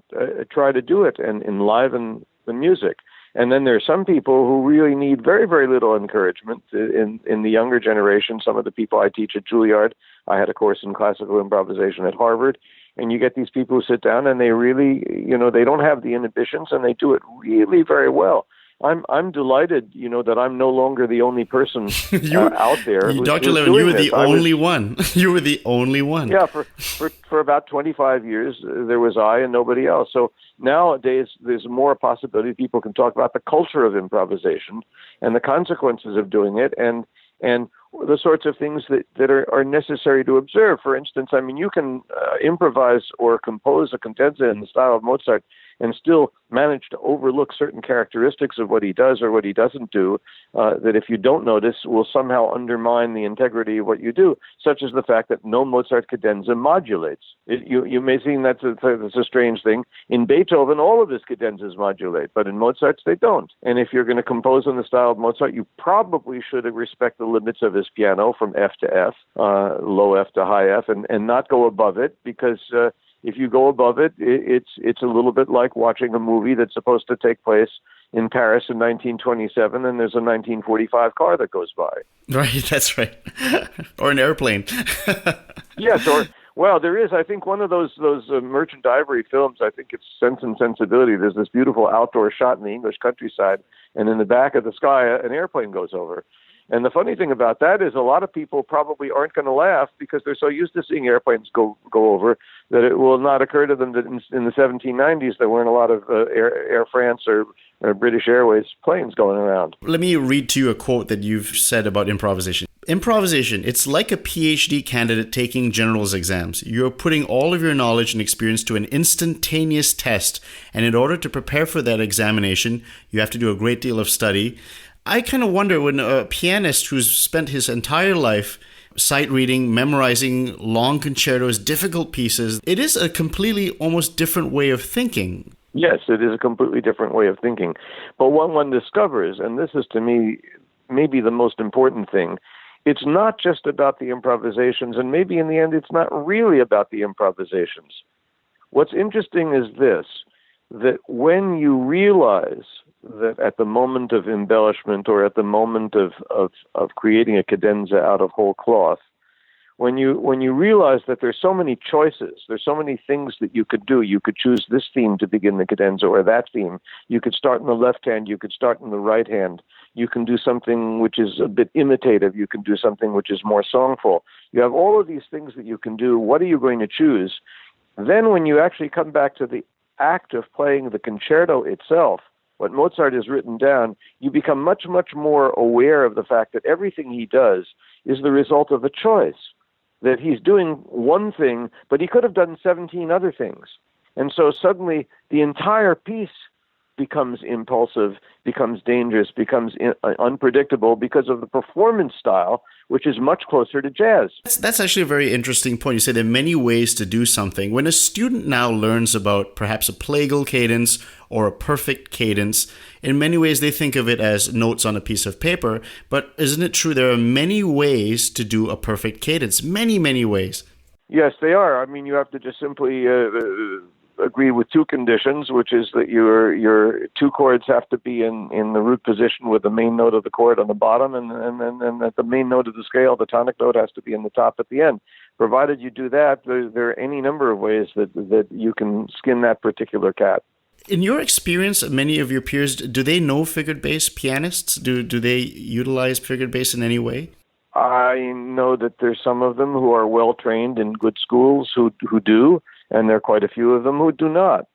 try to do it and enliven the music? And then there are some people who really need very, very little encouragement. In the younger generation, some of the people I teach at Juilliard, I had a course in classical improvisation at Harvard, and you get these people who sit down and they really, they don't have the inhibitions and they do it really very well. I'm delighted, that I'm no longer the only person out there. Dr. Levin, you were the only one. You were the only one. Yeah, for about 25 years, there was I and nobody else. So nowadays, there's more possibility people can talk about the culture of improvisation and the consequences of doing it and the sorts of things that are necessary to observe. For instance, you can improvise or compose a cadenza in the style of Mozart and still manage to overlook certain characteristics of what he does or what he doesn't do that if you don't notice will somehow undermine the integrity of what you do, such as the fact that no Mozart cadenza modulates. You may think that's a strange thing. In Beethoven, all of his cadenzas modulate, but in Mozart's, they don't. And if you're going to compose in the style of Mozart, you probably should respect the limits of his piano from F to F, low F to high F, and not go above it, because if you go above it, it's a little bit like watching a movie that's supposed to take place in Paris in 1927, and there's a 1945 car that goes by. Right, that's right. Or an airplane. Yes, well, there is, I think, one of those Merchant Ivory films, I think it's Sense and Sensibility. There's this beautiful outdoor shot in the English countryside, and in the back of the sky, an airplane goes over. And the funny thing about that is a lot of people probably aren't going to laugh because they're so used to seeing airplanes go over that it will not occur to them that in the 1790s there weren't a lot of Air France or British Airways planes going around. Let me read to you a quote that you've said about improvisation. Improvisation, it's like a PhD candidate taking general's exams. You're putting all of your knowledge and experience to an instantaneous test, and in order to prepare for that examination, you have to do a great deal of study. I kind of wonder when a pianist who's spent his entire life sight reading, memorizing long concertos, difficult pieces, it is a completely almost different way of thinking. Yes, it is a completely different way of thinking. But what one discovers, and this is to me maybe the most important thing, it's not just about the improvisations, and maybe in the end it's not really about the improvisations. What's interesting is this, that when you realize that at the moment of embellishment or at the moment of creating a cadenza out of whole cloth, when you realize that there's so many choices, there's so many things that you could do. You could choose this theme to begin the cadenza or that theme. You could start in the left hand. You could start in the right hand. You can do something which is a bit imitative. You can do something which is more songful. You have all of these things that you can do. What are you going to choose? Then when you actually come back to the act of playing the concerto itself, what Mozart has written down, you become much, much more aware of the fact that everything he does is the result of a choice, that he's doing one thing, but he could have done 17 other things. And so suddenly the entire piece becomes impulsive, becomes dangerous, becomes unpredictable because of the performance style, which is much closer to jazz. That's actually a very interesting point. You say there are many ways to do something. When a student now learns about perhaps a plagal cadence or a perfect cadence, in many ways they think of it as notes on a piece of paper, but isn't it true there are many ways to do a perfect cadence? Many, many ways. Yes, they are. You have to just simply agree with two conditions, which is that your two chords have to be in the root position with the main note of the chord on the bottom, and that the main note of the scale, the tonic note, has to be in the top at the end. Provided you do that, there are any number of ways that you can skin that particular cat. In your experience, many of your peers, do they know figured bass pianists? Do they utilize figured bass in any way? I know that there's some of them who are well trained in good schools who do, and there are quite a few of them who do not.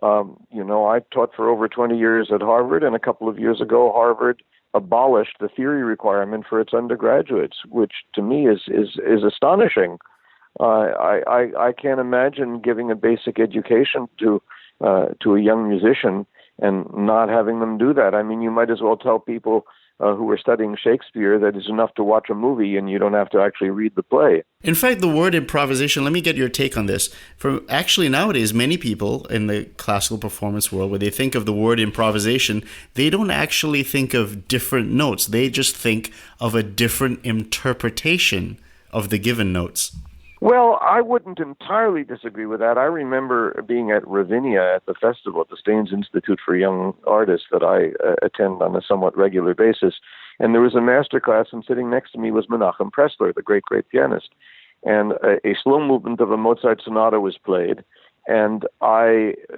I taught for over 20 years at Harvard, and a couple of years ago, Harvard abolished the theory requirement for its undergraduates, which to me is astonishing. I can't imagine giving a basic education to a young musician and not having them do that. You might as well tell people who are studying Shakespeare that is enough to watch a movie and you don't have to actually read the play. In fact, the word improvisation, let me get your take on this. For actually nowadays, many people in the classical performance world, when they think of the word improvisation, they don't actually think of different notes. They just think of a different interpretation of the given notes. Well, I wouldn't entirely disagree with that. I remember being at Ravinia at the festival at the Staines Institute for Young Artists that I attend on a somewhat regular basis. And there was a master class, and sitting next to me was Menachem Pressler, the great, great pianist. And a slow movement of a Mozart sonata was played. And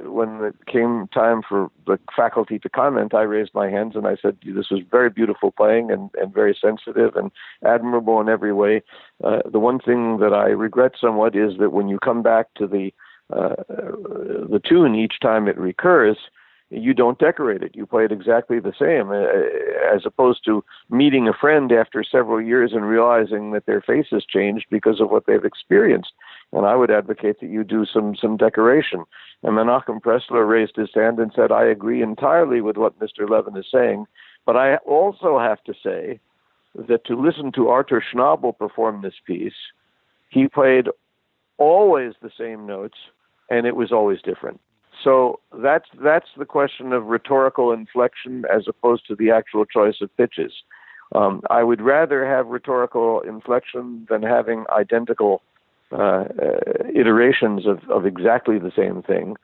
when it came time for the faculty to comment, I raised my hands and I said, this was very beautiful playing and very sensitive and admirable in every way. The one thing that I regret somewhat is that when you come back to the tune each time it recurs, you don't decorate it. You play it exactly the same, as opposed to meeting a friend after several years and realizing that their face has changed because of what they've experienced. And I would advocate that you do some decoration. And Menachem Pressler raised his hand and said, I agree entirely with what Mr. Levin is saying, but I also have to say that to listen to Arthur Schnabel perform this piece, he played always the same notes, and it was always different. So that's the question of rhetorical inflection as opposed to the actual choice of pitches. I would rather have rhetorical inflection than having identical iterations of exactly the same thing.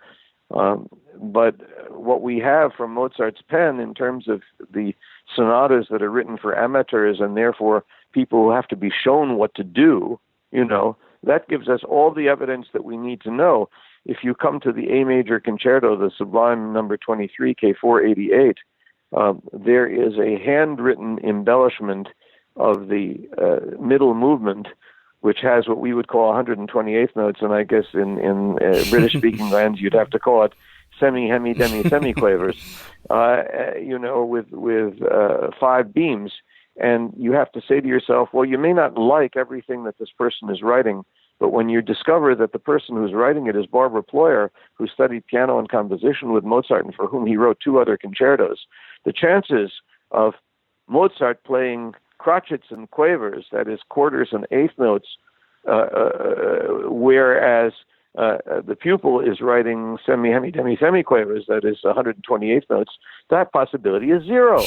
But what we have from Mozart's pen in terms of the sonatas that are written for amateurs and therefore people who have to be shown what to do, that gives us all the evidence that we need to know. If you come to the A major concerto, the Sublime number 23, K488, there is a handwritten embellishment of the middle movement, which has what we would call 128th notes, and I guess in British-speaking lands you'd have to call it semi, hemi, demi, semiquavers, with 5 beams. And you have to say to yourself, well, you may not like everything that this person is writing, but when you discover that the person who's writing it is Barbara Ployer, who studied piano and composition with Mozart and for whom he wrote 2 other concertos, the chances of Mozart playing crotchets and quavers, that is quarters and eighth notes, whereas the pupil is writing semi, hemi, demi, semiquavers, that is 128th notes, that possibility is 0.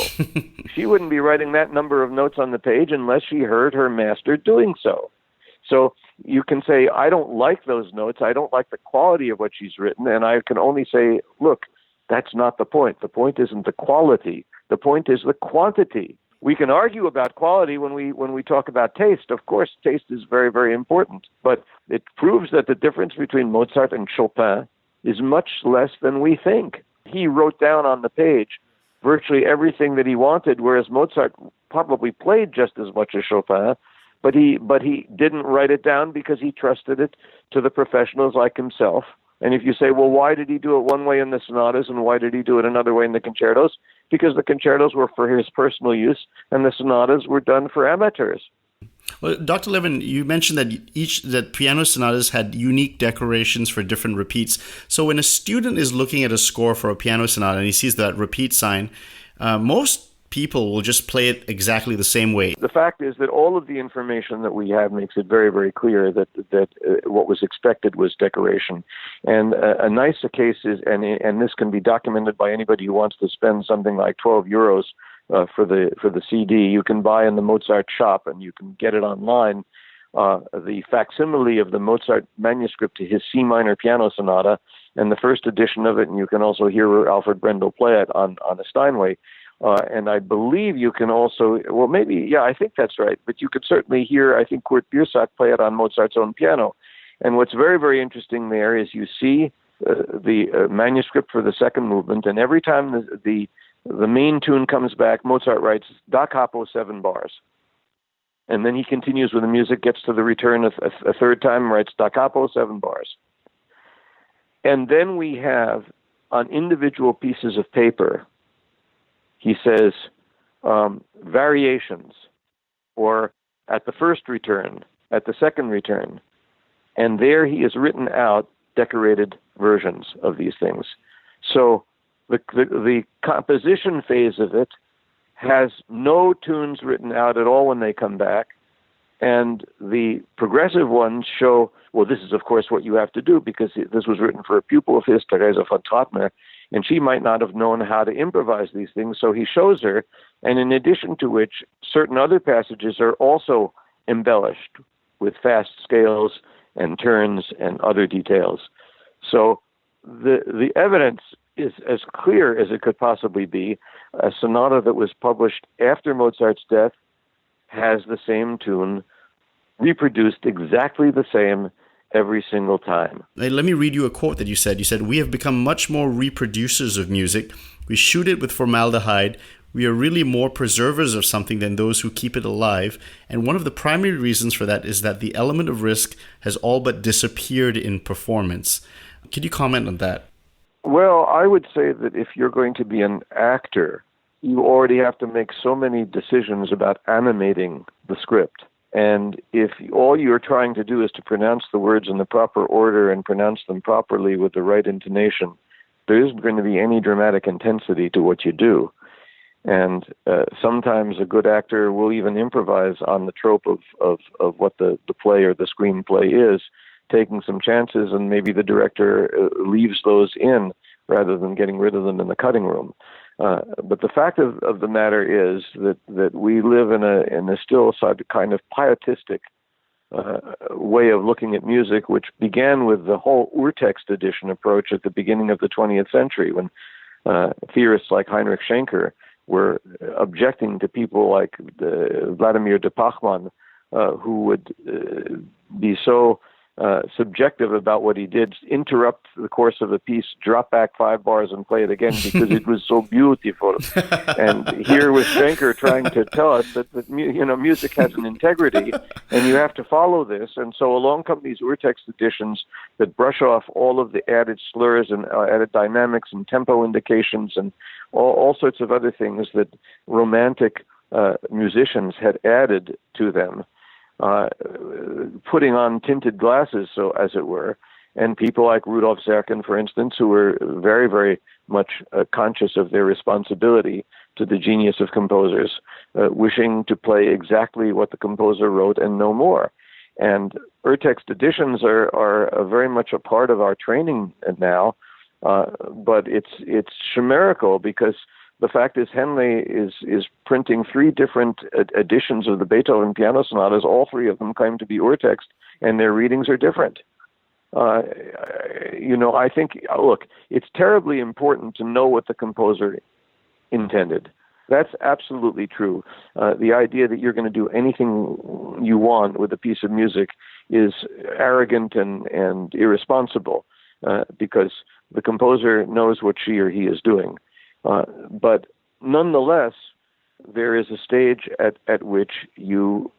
She wouldn't be writing that number of notes on the page unless she heard her master doing so. So you can say, I don't like those notes, I don't like the quality of what she's written, and I can only say, look, that's not the point. The point isn't the quality. The point is the quantity. We can argue about quality when we talk about taste. Of course, taste is very, very important, but it proves that the difference between Mozart and Chopin is much less than we think. He wrote down on the page virtually everything that he wanted, whereas Mozart probably played just as much as Chopin, but he didn't write it down because he trusted it to the professionals like himself. And if you say, well, why did he do it one way in the sonatas and why did he do it another way in the concertos? Because the concertos were for his personal use and the sonatas were done for amateurs. Well, Dr. Levin, you mentioned that piano sonatas had unique decorations for different repeats. So when a student is looking at a score for a piano sonata and he sees that repeat sign, most people will just play it exactly the same way. The fact is that all of the information that we have makes it very, very clear that what was expected was decoration. And a nice case is, and this can be documented by anybody who wants to spend something like 12 euros for the CD. You can buy in the Mozart shop and you can get it online. The facsimile of the Mozart manuscript to his C minor piano sonata and the first edition of it, and you can also hear Alfred Brendel play it on a Steinway. And I believe you can also, well, maybe, yeah, I think that's right. But you could certainly hear, I think, Kurt Biersack play it on Mozart's own piano. And what's very, very interesting there is you see the manuscript for the second movement, and every time the main tune comes back, Mozart writes Da capo 7 bars. And then he continues with the music, gets to the return a third time, writes Da capo 7 bars. And then we have on individual pieces of paper, he says, variations, or at the first return, at the second return. And there he has written out decorated versions of these things. So the composition phase of it has no tunes written out at all when they come back. And the progressive ones show, well, this is, of course, what you have to do because this was written for a pupil of his, Theresa von Trotner, and she might not have known how to improvise these things. So he shows her, and in addition to which, certain other passages are also embellished with fast scales and turns and other details. So the evidence is as clear as it could possibly be. A sonata that was published after Mozart's death has the same tune, reproduced exactly the same every single time. Let me read you a quote that you said. You said, "We have become much more reproducers of music. We shoot it with formaldehyde. We are really more preservers of something than those who keep it alive. And one of the primary reasons for that is that the element of risk has all but disappeared in performance." Could you comment on that? Well, I would say that if you're going to be an actor, you already have to make so many decisions about animating the script. And if all you're trying to do is to pronounce the words in the proper order and pronounce them properly with the right intonation, there isn't going to be any dramatic intensity to what you do. And sometimes a good actor will even improvise on the trope of what the play or the screenplay is, taking some chances, and maybe the director leaves those in rather than getting rid of them in the cutting room. But the fact of the matter is that we live in a still kind of pietistic way of looking at music, which began with the whole Urtext edition approach at the beginning of the 20th century, when theorists like Heinrich Schenker were objecting to people like Vladimir de Pachmann, who would be so subjective about what he did, interrupt the course of a piece, drop back 5 bars and play it again because it was so beautiful. And here was Schenker trying to tell us that music has an integrity and you have to follow this. And so along come these Urtext editions that brush off all of the added slurs and added dynamics and tempo indications and all sorts of other things that romantic musicians had added to them. Putting on tinted glasses, so as it were, and people like Rudolf Serkin, for instance, who were very, very much conscious of their responsibility to the genius of composers, wishing to play exactly what the composer wrote and no more. And Urtext editions are very much a part of our training now, but it's chimerical because the fact is, Henley is printing 3 different editions of the Beethoven piano sonatas. All 3 of them claim to be Urtext, and their readings are different. I think, look, it's terribly important to know what the composer intended. That's absolutely true. The idea that you're going to do anything you want with a piece of music is arrogant and irresponsible because the composer knows what she or he is doing. But nonetheless, there is a stage at which you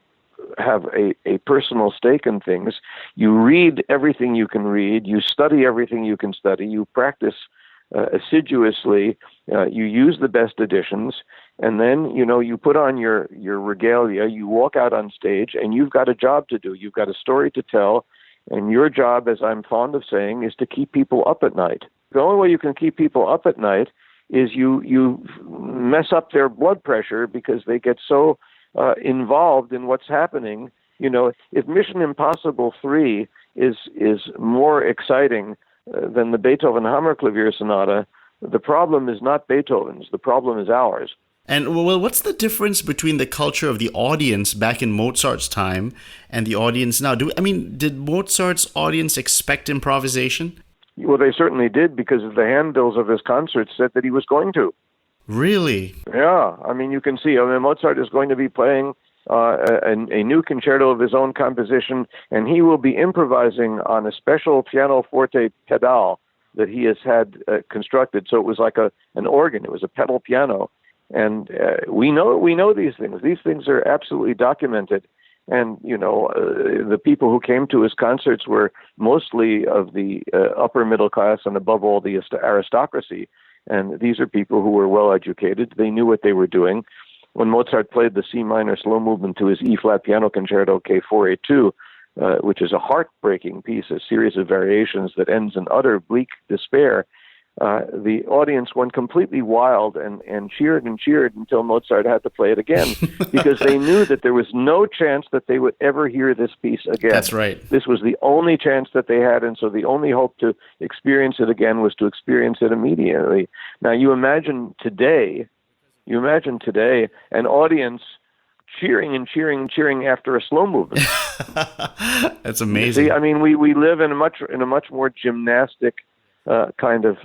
have a personal stake in things. You read everything you can read. You study everything you can study. You practice assiduously. You use the best editions. And then, you put on your regalia. You walk out on stage, and you've got a job to do. You've got a story to tell. And your job, as I'm fond of saying, is to keep people up at night. The only way you can keep people up at night is you mess up their blood pressure because they get so involved in what's happening. If Mission Impossible 3 is more exciting than the Beethoven Hammerklavier Sonata, the problem is not Beethoven's, the problem is ours. And, well, what's the difference between the culture of the audience back in Mozart's time and the audience now? Did Mozart's audience expect improvisation? Well, they certainly did because the handbills of his concerts said that he was going to. Really? Yeah. You can see, Mozart is going to be playing a new concerto of his own composition, and he will be improvising on a special pianoforte pedal that he has had constructed. So it was like an organ. It was a pedal piano. And we know these things. These things are absolutely documented. And, the people who came to his concerts were mostly of the upper middle class and above all the aristocracy. And these are people who were well educated. They knew what they were doing. When Mozart played the C minor slow movement to his E-flat piano concerto K482, which is a heartbreaking piece, a series of variations that ends in utter bleak despair, the audience went completely wild and cheered until Mozart had to play it again because they knew that there was no chance that they would ever hear this piece again. That's right. This was the only chance that they had, and so the only hope to experience it again was to experience it immediately. Now, you imagine today an audience cheering after a slow movement. That's amazing. See, I mean, we live in a much more gymnastic kind of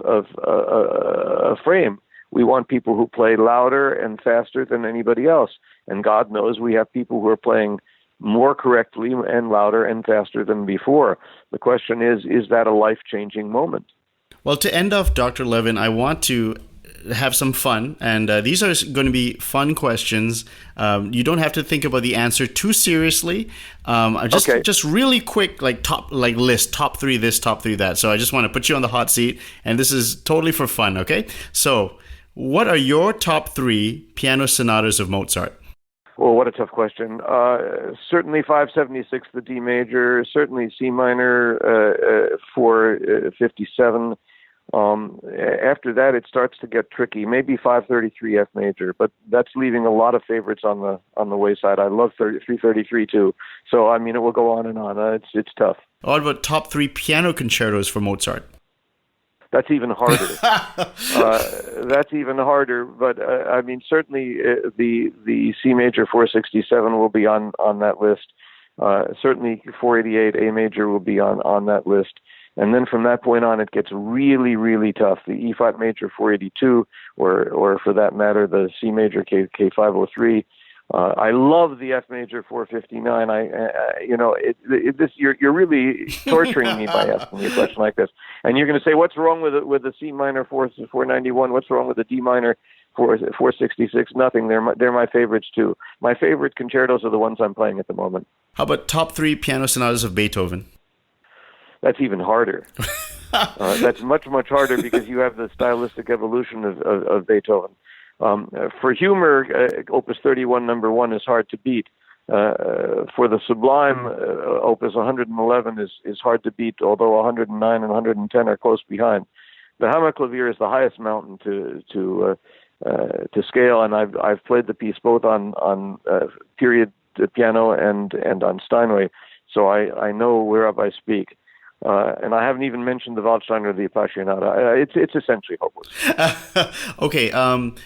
frame. We want people who play louder and faster than anybody else, and God knows we have people who are playing more correctly and louder and faster than before. The question is that a life-changing moment? Well, to end off, Dr. Levin, I want to have some fun, and these are going to be fun questions. You don't have to think about the answer too seriously. Just really quick, top three this, top three that. So I just want to put you on the hot seat, and this is totally for fun. Okay, so what are your top three piano sonatas of Mozart? Well, what a tough question. Certainly 576, the D major. Certainly C minor, 457. After that, it starts to get tricky. Maybe 533 F major, but that's leaving a lot of favorites on the wayside. I love 333 too. So I mean, it will go on and on. It's tough. What about top three piano concertos for Mozart? That's even harder. But I mean, certainly the C major 467 will be on that list. Certainly 488 A major will be on that list. And then from that point on, it gets really, really tough. The E flat major 482, or for that matter, the C major K503. I love the F major 459. You're really torturing me by asking me a question like this. And you're going to say, what's wrong with the C minor 491? What's wrong with the D minor 466? Nothing. They're my favorites too. My favorite concertos are the ones I'm playing at the moment. How about top three piano sonatas of Beethoven? That's even harder. That's much, much harder because you have the stylistic evolution of Beethoven. For humor, Opus 31, number 1 is hard to beat. For the Sublime, Opus 111 is hard to beat, although 109 and 110 are close behind. The Hammerklavier is the highest mountain to scale, and I've played the piece both on period piano and on Steinway, so I know whereof I speak. And I haven't even mentioned the Waldstein or the Appassionata. It's essentially hopeless. Okay,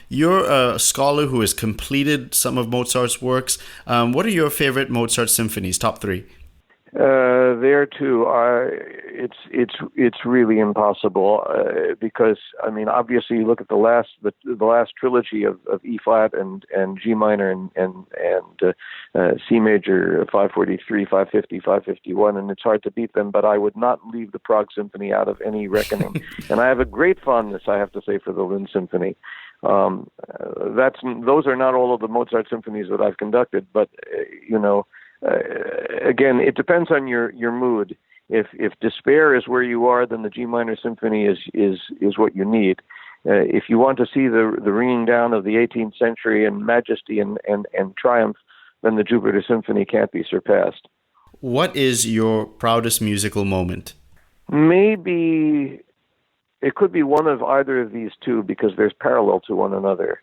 you're a scholar who has completed some of Mozart's works. What are your favorite Mozart symphonies? Top three. There too, it's really impossible because I mean obviously you look at the last trilogy of E flat and G minor and C major 543, 550, 551, and it's hard to beat them. But I would not leave the Prague Symphony out of any reckoning, and I have a great fondness, I have to say, for the Linz Symphony. Those are not all of the Mozart symphonies that I've conducted, but again, it depends on your mood. If despair is where you are, then the G minor symphony is what you need. If you want to see the ringing down of the 18th century and majesty and triumph, then the Jupiter Symphony can't be surpassed. What is your proudest musical moment? Maybe it could be one of either of these two because there's parallel to one another.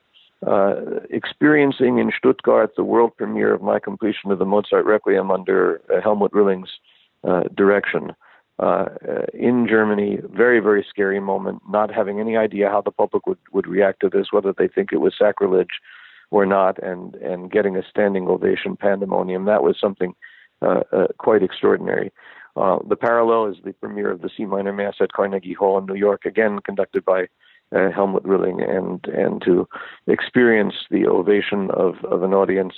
Experiencing in Stuttgart the world premiere of my completion of the Mozart Requiem under Helmut Rilling's direction. In Germany, very, very scary moment, not having any idea how the public would react to this, whether they think it was sacrilege or not, and getting a standing ovation pandemonium. That was something quite extraordinary. The parallel is the premiere of the C minor Mass at Carnegie Hall in New York, again conducted by Helmut Rilling, and to experience the ovation of an audience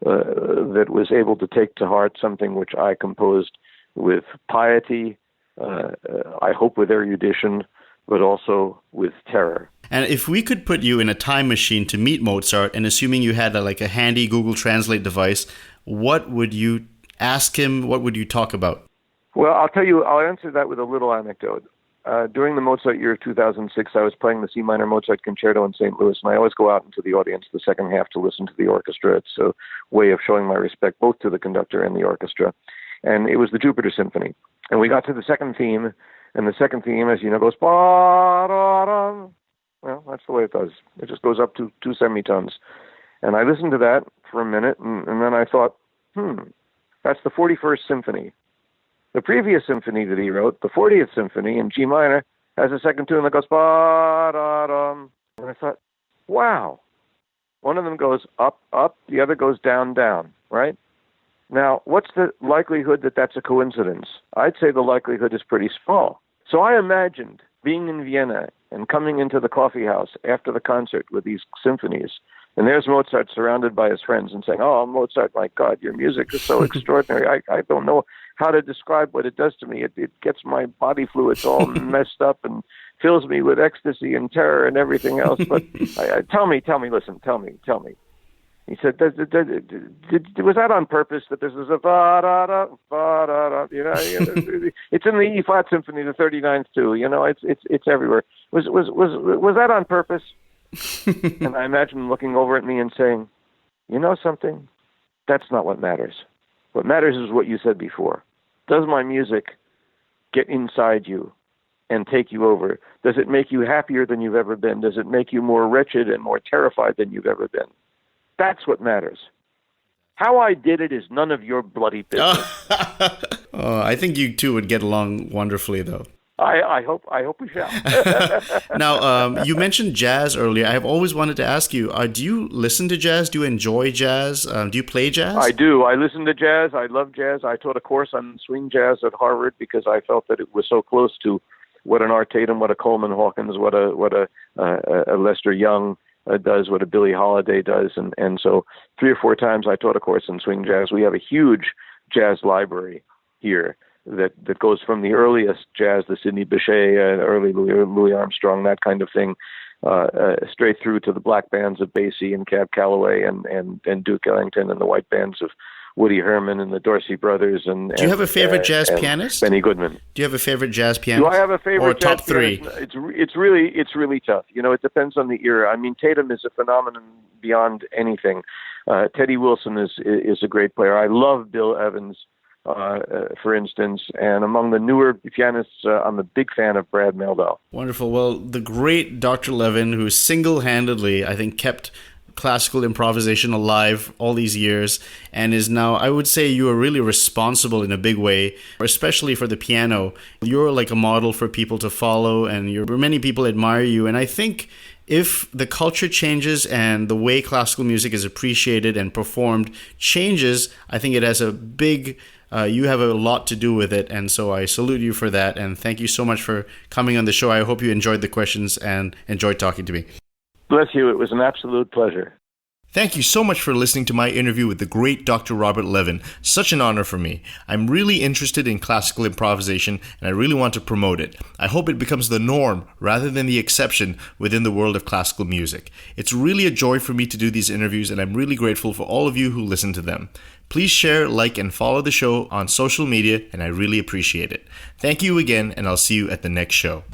that was able to take to heart something which I composed with piety, I hope with erudition, but also with terror. And if we could put you in a time machine to meet Mozart, and assuming you had a handy Google Translate device, what would you ask him? What would you talk about? Well, I'll answer that with a little anecdote. During the Mozart year of 2006, I was playing the C minor Mozart Concerto in St. Louis, and I always go out into the audience the second half to listen to the orchestra. It's a way of showing my respect both to the conductor and the orchestra. And it was the Jupiter Symphony. And we got to the second theme, And the second theme, as you know, goes ba-da-da. Well, that's the way it does. It just goes up to two semitones. And I listened to that for a minute, and then I thought, that's the 41st Symphony. The previous symphony that he wrote, the 40th Symphony in G minor, has a second tune that goes ba-da-dum. And I thought, wow. One of them goes up, up, the other goes down, down, right? Now, what's the likelihood that that's a coincidence? I'd say the likelihood is pretty small. So I imagined being in Vienna and coming into the coffee house after the concert with these symphonies, and there's Mozart surrounded by his friends and saying, oh, Mozart, my God, your music is so extraordinary. I don't know how to describe what it does to me. It gets my body fluids all messed up and fills me with ecstasy and terror and everything else. But tell me, listen, tell me. He said, was that on purpose that this is a ba-da-da, ba-da-da, it's in the E flat symphony, the 39th too, it's everywhere. Was that on purpose? And I imagine him looking over at me and saying, you know something? That's not what matters. What matters is what you said before. Does my music get inside you and take you over? Does it make you happier than you've ever been? Does it make you more wretched and more terrified than you've ever been? That's what matters. How I did it is none of your bloody business. I think you two would get along wonderfully, though. I hope we shall. Now, you mentioned jazz earlier. I have always wanted to ask you, do you listen to jazz? Do you enjoy jazz? Do you play jazz? I do. I listen to jazz. I love jazz. I taught a course on swing jazz at Harvard because I felt that it was so close to what an Art Tatum, what a Coleman Hawkins, what a Lester Young does, what a Billie Holiday does. And so 3 or 4 times I taught a course in swing jazz. We have a huge jazz library here that goes from the earliest jazz, the Sidney Bechet, early Louis Armstrong, that kind of thing, straight through to the black bands of Basie and Cab Calloway and Duke Ellington and the white bands of Woody Herman and the Dorsey Brothers. Do you have a favorite jazz pianist? Benny Goodman. Do you have a favorite jazz pianist? Do I have a favorite or top three? Pianist? It's really tough. It depends on the era. I mean, Tatum is a phenomenon beyond anything. Teddy Wilson is a great player. I love Bill Evans, for instance, and among the newer pianists, I'm a big fan of Brad Mehldau. Wonderful. Well, the great Dr. Levin, who single-handedly, I think, kept classical improvisation alive all these years and is now, I would say you are really responsible in a big way, especially for the piano. You're like a model for people to follow, and many people admire you. And I think if the culture changes and the way classical music is appreciated and performed changes, I think it has a big you have a lot to do with it, and so I salute you for that, and thank you so much for coming on the show. I hope you enjoyed the questions and enjoyed talking to me. Bless you. It was an absolute pleasure. Thank you so much for listening to my interview with the great Dr. Robert Levin. Such an honor for me. I'm really interested in classical improvisation, and I really want to promote it. I hope it becomes the norm rather than the exception within the world of classical music. It's really a joy for me to do these interviews, and I'm really grateful for all of you who listen to them. Please share, like, and follow the show on social media, and I really appreciate it. Thank you again, and I'll see you at the next show.